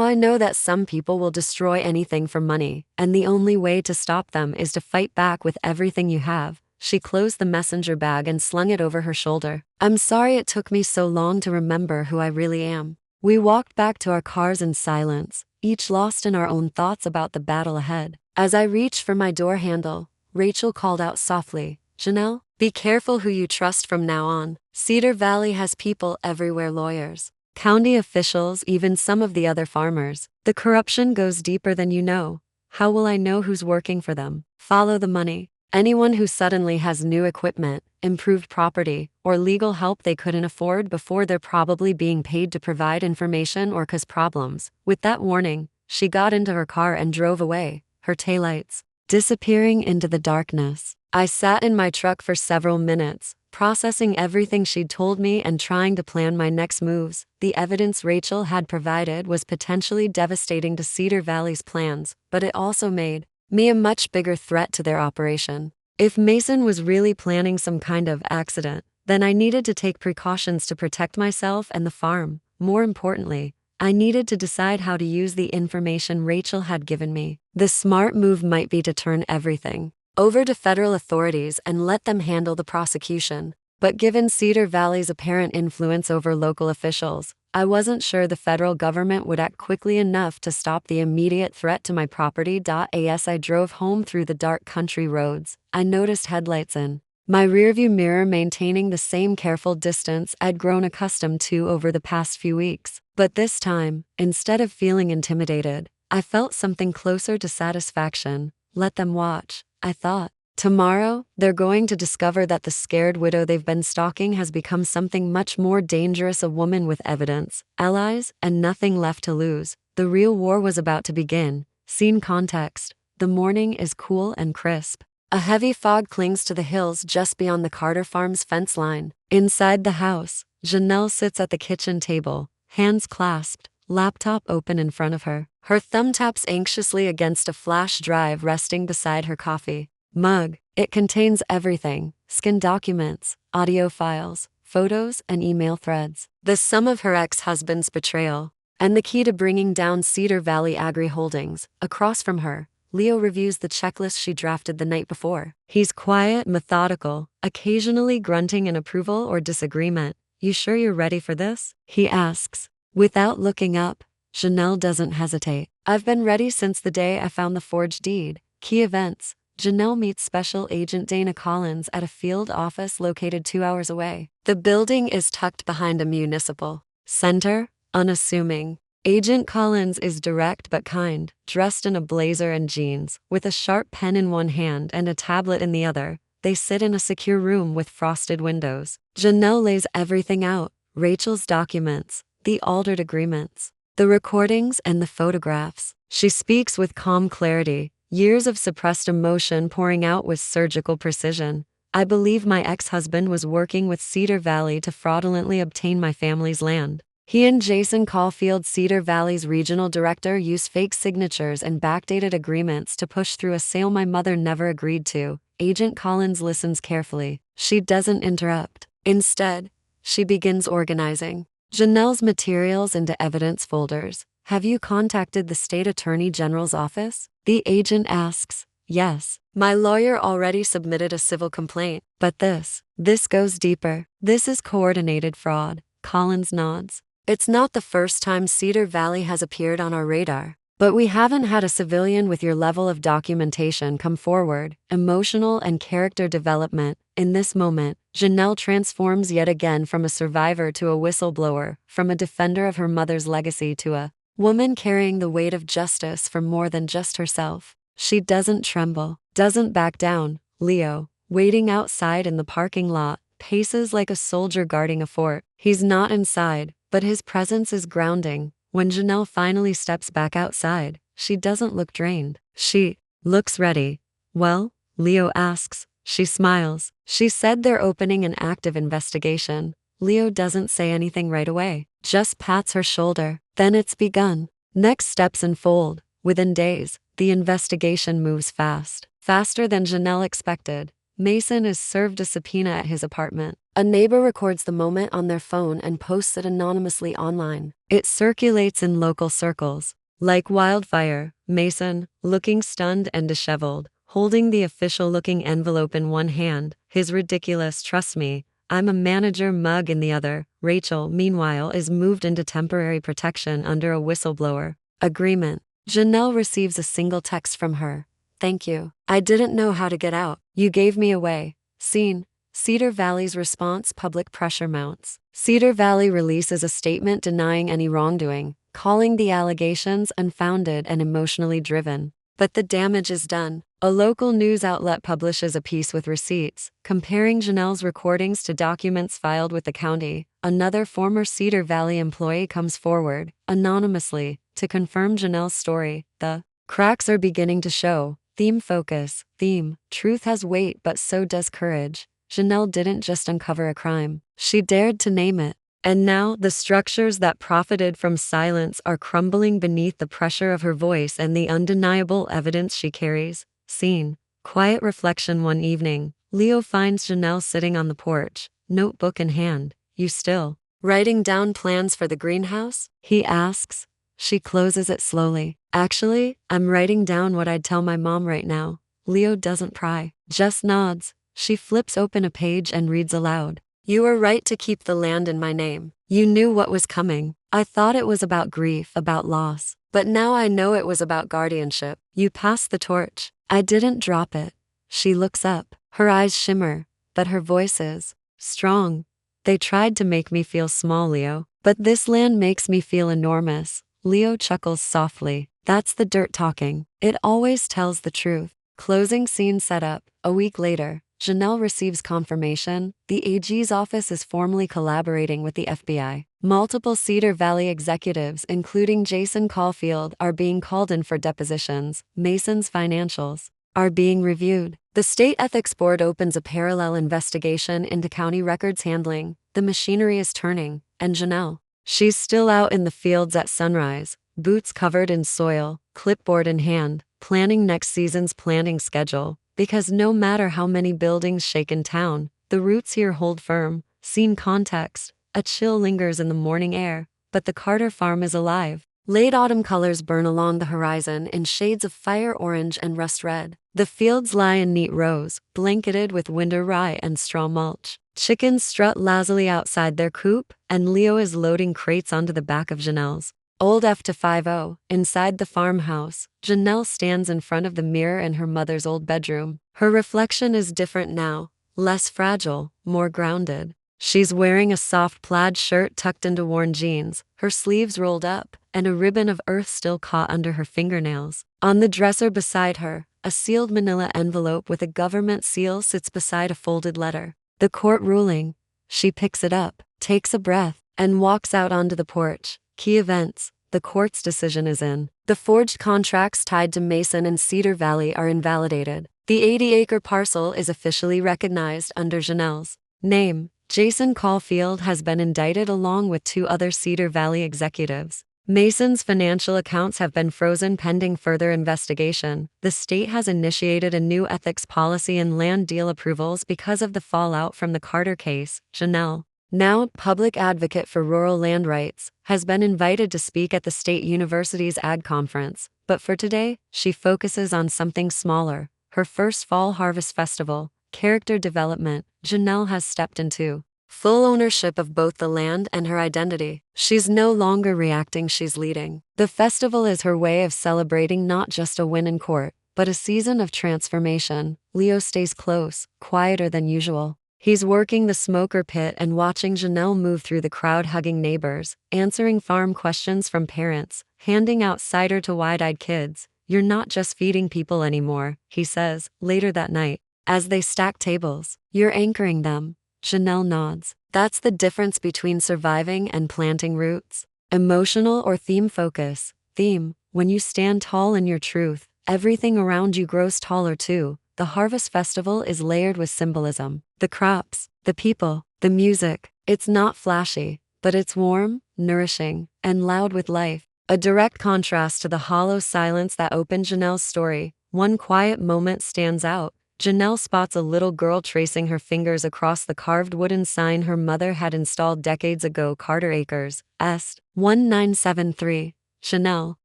I know that some people will destroy anything for money, and the only way to stop them is to fight back with everything you have. She closed the messenger bag and slung it over her shoulder. I'm sorry it took me so long to remember who I really am. We walked back to our cars in silence, each lost in our own thoughts about the battle ahead. As I reached for my door handle, Rachel called out softly, Janelle, be careful who you trust from now on. Cedar Valley has people everywhere, lawyers, county officials, even some of the other farmers. The corruption goes deeper than you know. How will I know who's working for them? Follow the money. Anyone who suddenly has new equipment, improved property, or legal help they couldn't afford before, they're probably being paid to provide information or cause problems. With that warning, she got into her car and drove away, her taillights disappearing into the darkness. I sat in my truck for several minutes, processing everything she'd told me and trying to plan my next moves. The evidence Rachel had provided was potentially devastating to Cedar Valley's plans, but it also made me a much bigger threat to their operation. If Mason was really planning some kind of accident, then I needed to take precautions to protect myself and the farm. More importantly, I needed to decide how to use the information Rachel had given me. The smart move might be to turn everything over to federal authorities and let them handle the prosecution. But given Cedar Valley's apparent influence over local officials, I wasn't sure the federal government would act quickly enough to stop the immediate threat to my property. As I drove home through the dark country roads, I noticed headlights in my rearview mirror maintaining the same careful distance I'd grown accustomed to over the past few weeks. But this time, instead of feeling intimidated, I felt something closer to satisfaction. Let them watch, I thought. Tomorrow, they're going to discover that the scared widow they've been stalking has become something much more dangerous, a woman with evidence, allies, and nothing left to lose. The real war was about to begin. Scene context. The morning is cool and crisp. A heavy fog clings to the hills just beyond the Carter farm's fence line. Inside the house, Janelle sits at the kitchen table, hands clasped, laptop open in front of her. Her thumb taps anxiously against a flash drive resting beside her coffee mug. It contains everything: scan documents, audio files, photos, and email threads. The sum of her ex-husband's betrayal, and the key to bringing down Cedar Valley Agri Holdings. Across from her, Leo reviews the checklist she drafted the night before. He's quiet, methodical, occasionally grunting in approval or disagreement. You sure you're ready for this? He asks. Without looking up, Janelle doesn't hesitate. I've been ready since the day I found the forged deed. Key events. Janelle meets Special Agent Dana Collins at a field office located 2 hours away. The building is tucked behind a municipal center, unassuming. Agent Collins is direct but kind, dressed in a blazer and jeans, with a sharp pen in one hand and a tablet in the other. They sit in a secure room with frosted windows. Janelle lays everything out: Rachel's documents, the altered agreements, the recordings, and the photographs. She speaks with calm clarity, years of suppressed emotion pouring out with surgical precision. I believe my ex-husband was working with Cedar Valley to fraudulently obtain my family's land. He and Jason Caulfield, Cedar Valley's regional director, used fake signatures and backdated agreements to push through a sale my mother never agreed to. Agent Collins listens carefully. She doesn't interrupt. Instead, she begins organizing Janelle's materials into evidence folders. Have you contacted the state attorney general's office? The agent asks. Yes. My lawyer already submitted a civil complaint. But this goes deeper. This is coordinated fraud. Collins nods. It's not the first time Cedar Valley has appeared on our radar. But we haven't had a civilian with your level of documentation come forward, emotional and character development. In this moment, Janelle transforms yet again from a survivor to a whistleblower, from a defender of her mother's legacy to a woman carrying the weight of justice for more than just herself. She doesn't tremble, doesn't back down. Leo, waiting outside in the parking lot, paces like a soldier guarding a fort. He's not inside, but his presence is grounding. When Janelle finally steps back outside, she doesn't look drained. She looks ready. Well? Leo asks. She smiles. She said they're opening an active investigation. Leo doesn't say anything right away, just pats her shoulder. Then it's begun. Next steps unfold. Within days, the investigation moves fast. Faster than Janelle expected. Mason is served a subpoena at his apartment. A neighbor records the moment on their phone and posts it anonymously online. It circulates in local circles. Like wildfire, Mason, looking stunned and disheveled, holding the official-looking envelope in one hand, his ridiculous "trust me, I'm a manager" mug in the other. Rachel, meanwhile, is moved into temporary protection under a whistleblower agreement. Janelle receives a single text from her. "Thank you. I didn't know how to get out. You gave me away." Scene: Cedar Valley's response. Public pressure mounts. Cedar Valley releases a statement denying any wrongdoing, calling the allegations unfounded and emotionally driven. But the damage is done. A local news outlet publishes a piece with receipts, comparing Janelle's recordings to documents filed with the county. Another former Cedar Valley employee comes forward, anonymously, to confirm Janelle's story. The cracks are beginning to show. Theme focus. Theme: truth has weight, but so does courage. Janelle didn't just uncover a crime, she dared to name it. And now, the structures that profited from silence are crumbling beneath the pressure of her voice and the undeniable evidence she carries. Scene: quiet reflection. One evening, Leo finds Janelle sitting on the porch, notebook in hand. "You still writing down plans for the greenhouse?" he asks. She closes it slowly. "Actually, I'm writing down what I'd tell my mom right now." Leo doesn't pry, just nods. She flips open a page and reads aloud. "You were right to keep the land in my name. You knew what was coming. I thought it was about grief, about loss. But now I know it was about guardianship. You passed the torch. I didn't drop it." She looks up. Her eyes shimmer, but her voice is strong. "They tried to make me feel small, Leo. But this land makes me feel enormous." Leo chuckles softly. "That's the dirt talking. It always tells the truth." Closing scene set up. A week later, Janelle receives confirmation. The AG's office is formally collaborating with the FBI. Multiple Cedar Valley executives, including Jason Caulfield, are being called in for depositions. Mason's financials are being reviewed. The State Ethics Board opens a parallel investigation into county records handling. The machinery is turning, and Janelle, she's still out in the fields at sunrise, boots covered in soil, clipboard in hand, planning next season's planting schedule. Because no matter how many buildings shake in town, the roots here hold firm. Scene context: a chill lingers in the morning air, but the Carter farm is alive. Late autumn colors burn along the horizon in shades of fire orange and rust red. The fields lie in neat rows, blanketed with winter rye and straw mulch. Chickens strut lazily outside their coop, and Leo is loading crates onto the back of Janelle's old F-50. Inside the farmhouse, Janelle stands in front of the mirror in her mother's old bedroom. Her reflection is different now, less fragile, more grounded. She's wearing a soft plaid shirt tucked into worn jeans, her sleeves rolled up, and a ribbon of earth still caught under her fingernails. On the dresser beside her, a sealed manila envelope with a government seal sits beside a folded letter. The court ruling. She picks it up, takes a breath, and walks out onto the porch. Key events. The court's decision is in. The forged contracts tied to Mason and Cedar Valley are invalidated. The 80-acre parcel is officially recognized under Janelle's name. Jason Caulfield has been indicted along with 2 other Cedar Valley executives. Mason's financial accounts have been frozen pending further investigation. The state has initiated a new ethics policy and land deal approvals because of the fallout from the Carter case. Janelle, now public advocate for rural land rights, has been invited to speak at the State University's Ag Conference. But for today, she focuses on something smaller. Her first fall harvest festival, character development. Janelle has stepped into full ownership of both the land and her identity. She's no longer reacting, she's leading. The festival is her way of celebrating not just a win in court, but a season of transformation. Leo stays close, quieter than usual. He's working the smoker pit and watching Janelle move through the crowd, hugging neighbors, answering farm questions from parents, handing out cider to wide-eyed kids. You're not just feeding people anymore, he says, later that night. As they stack tables, you're anchoring them. Janelle nods. That's the difference between surviving and planting roots. Emotional or theme focus. Theme, when you stand tall in your truth, everything around you grows taller too. The harvest festival is layered with symbolism. The crops, the people, the music. It's not flashy, but it's warm, nourishing, and loud with life. A direct contrast to the hollow silence that opened Janelle's story. One quiet moment stands out. Janelle spots a little girl tracing her fingers across the carved wooden sign her mother had installed decades ago. Carter Acres, Est. 1973. Janelle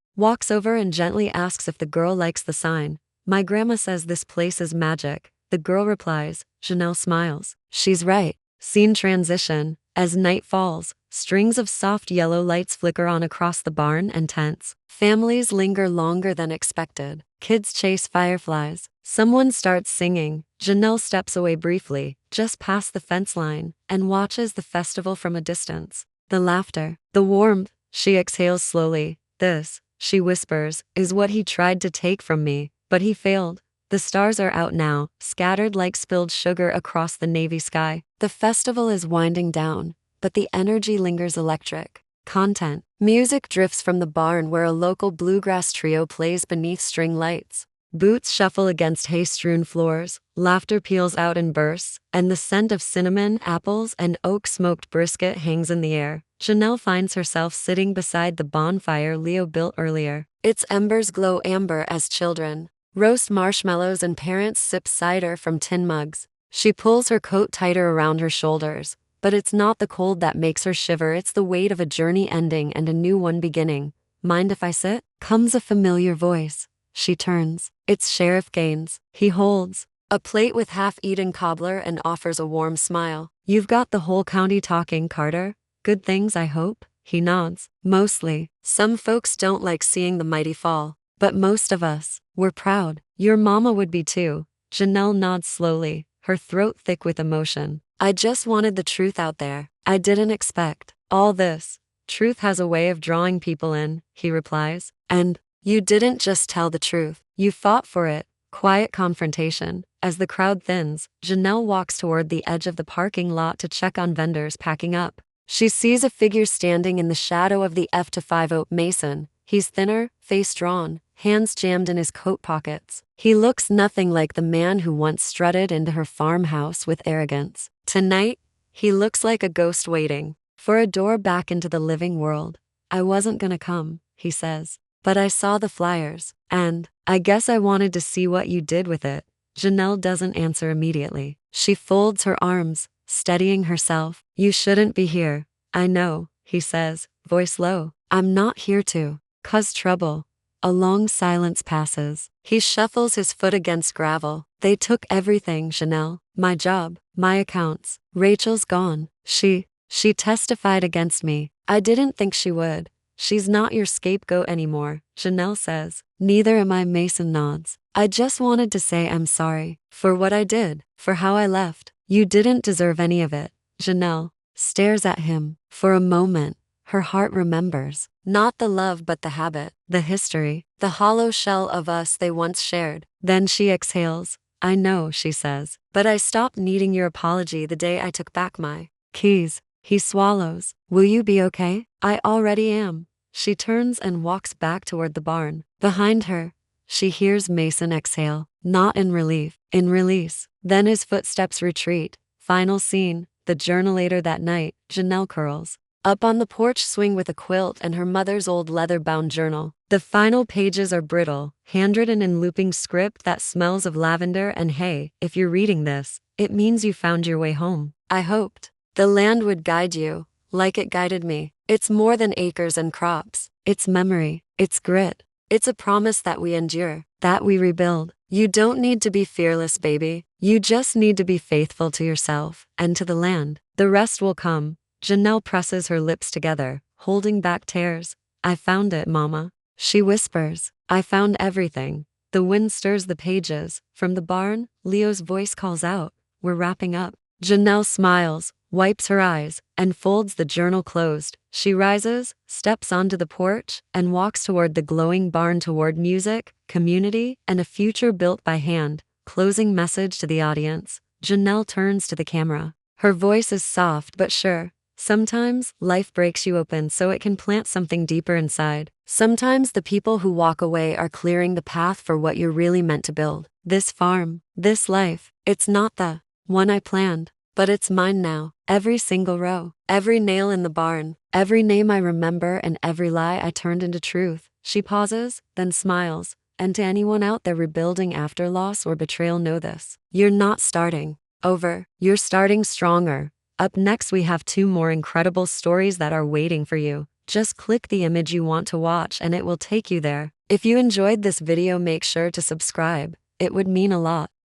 walks over and gently asks if the girl likes the sign. My grandma says this place is magic. The girl replies. Janelle smiles. She's right. Scene transition. As night falls, strings of soft yellow lights flicker on across the barn and tents. Families linger longer than expected. Kids chase fireflies. Someone starts singing. Janelle steps away briefly, just past the fence line, and watches the festival from a distance. The laughter, the warmth. She exhales slowly. This, she whispers, is what he tried to take from me, but he failed. The stars are out now, scattered like spilled sugar across the navy sky. The festival is winding down, but the energy lingers electric. Content. Music drifts from the barn where a local bluegrass trio plays beneath string lights. Boots shuffle against hay-strewn floors, laughter peals out in bursts, and the scent of cinnamon, apples, and oak-smoked brisket hangs in the air. Janelle finds herself sitting beside the bonfire Leo built earlier. Its embers glow amber as children roast marshmallows and parents sip cider from tin mugs. She pulls her coat tighter around her shoulders, but it's not the cold that makes her shiver, it's the weight of a journey ending and a new one beginning. Mind if I sit? Comes a familiar voice. She turns. It's Sheriff Gaines. He holds a plate with half-eaten cobbler and offers a warm smile. You've got the whole county talking, Carter. Good things, I hope? He nods. Mostly. Some folks don't like seeing the mighty fall, but most of us, we're proud. Your mama would be too. Janelle nods slowly, her throat thick with emotion. I just wanted the truth out there. I didn't expect all this. Truth has a way of drawing people in, he replies. And you didn't just tell the truth. You fought for it. Quiet confrontation. As the crowd thins, Janelle walks toward the edge of the parking lot to check on vendors packing up. She sees a figure standing in the shadow of the F-5 oak mason. He's thinner, face drawn, hands jammed in his coat pockets. He looks nothing like the man who once strutted into her farmhouse with arrogance. Tonight, he looks like a ghost waiting for a door back into the living world. I wasn't gonna come, he says, but I saw the flyers, and I guess I wanted to see what you did with it. Janelle doesn't answer immediately. She folds her arms, steadying herself. You shouldn't be here. I know, he says, voice low. I'm not here to cause trouble. A long silence passes. He shuffles his foot against gravel. They took everything, Janelle. My job, my accounts. Rachel's gone. She testified against me. I didn't think she would. She's not your scapegoat anymore, Janelle says. Neither am I, Mason nods. I just wanted to say I'm sorry for what I did, for how I left. You didn't deserve any of it. Janelle stares at him. For a moment, her heart remembers. Not the love but the habit, the history, the hollow shell of us they once shared. Then she exhales. I know, she says, but I stopped needing your apology the day I took back my keys. He swallows. Will you be okay? I already am. She turns and walks back toward the barn. Behind her, she hears Mason exhale, not in relief, in release. Then his footsteps retreat. Final scene, the journalator that night. Janelle curls up on the porch swing with a quilt and her mother's old leather-bound journal. The final pages are brittle, handwritten in looping script that smells of lavender and hay. If you're reading this, it means you found your way home. I hoped the land would guide you, like it guided me. It's more than acres and crops. It's memory. It's grit. It's a promise that we endure, that we rebuild. You don't need to be fearless, baby. You just need to be faithful to yourself and to the land. The rest will come. Janelle presses her lips together, holding back tears. I found it, Mama. She whispers. I found everything. The wind stirs the pages. From the barn, Leo's voice calls out, we're wrapping up. Janelle smiles, wipes her eyes, and folds the journal closed. She rises, steps onto the porch, and walks toward the glowing barn, toward music, community, and a future built by hand. Closing message to the audience. Janelle turns to the camera. Her voice is soft but sure. Sometimes, life breaks you open so it can plant something deeper inside. Sometimes the people who walk away are clearing the path for what you're really meant to build. This farm, this life, it's not the one I planned, but it's mine now. Every single row, every nail in the barn, every name I remember, and every lie I turned into truth. She pauses, then smiles. And to anyone out there rebuilding after loss or betrayal, know this. You're not starting over. You're starting stronger. Up next, we have 2 more incredible stories that are waiting for you. Just click the image you want to watch and it will take you there. If you enjoyed this video, make sure to subscribe. It would mean a lot.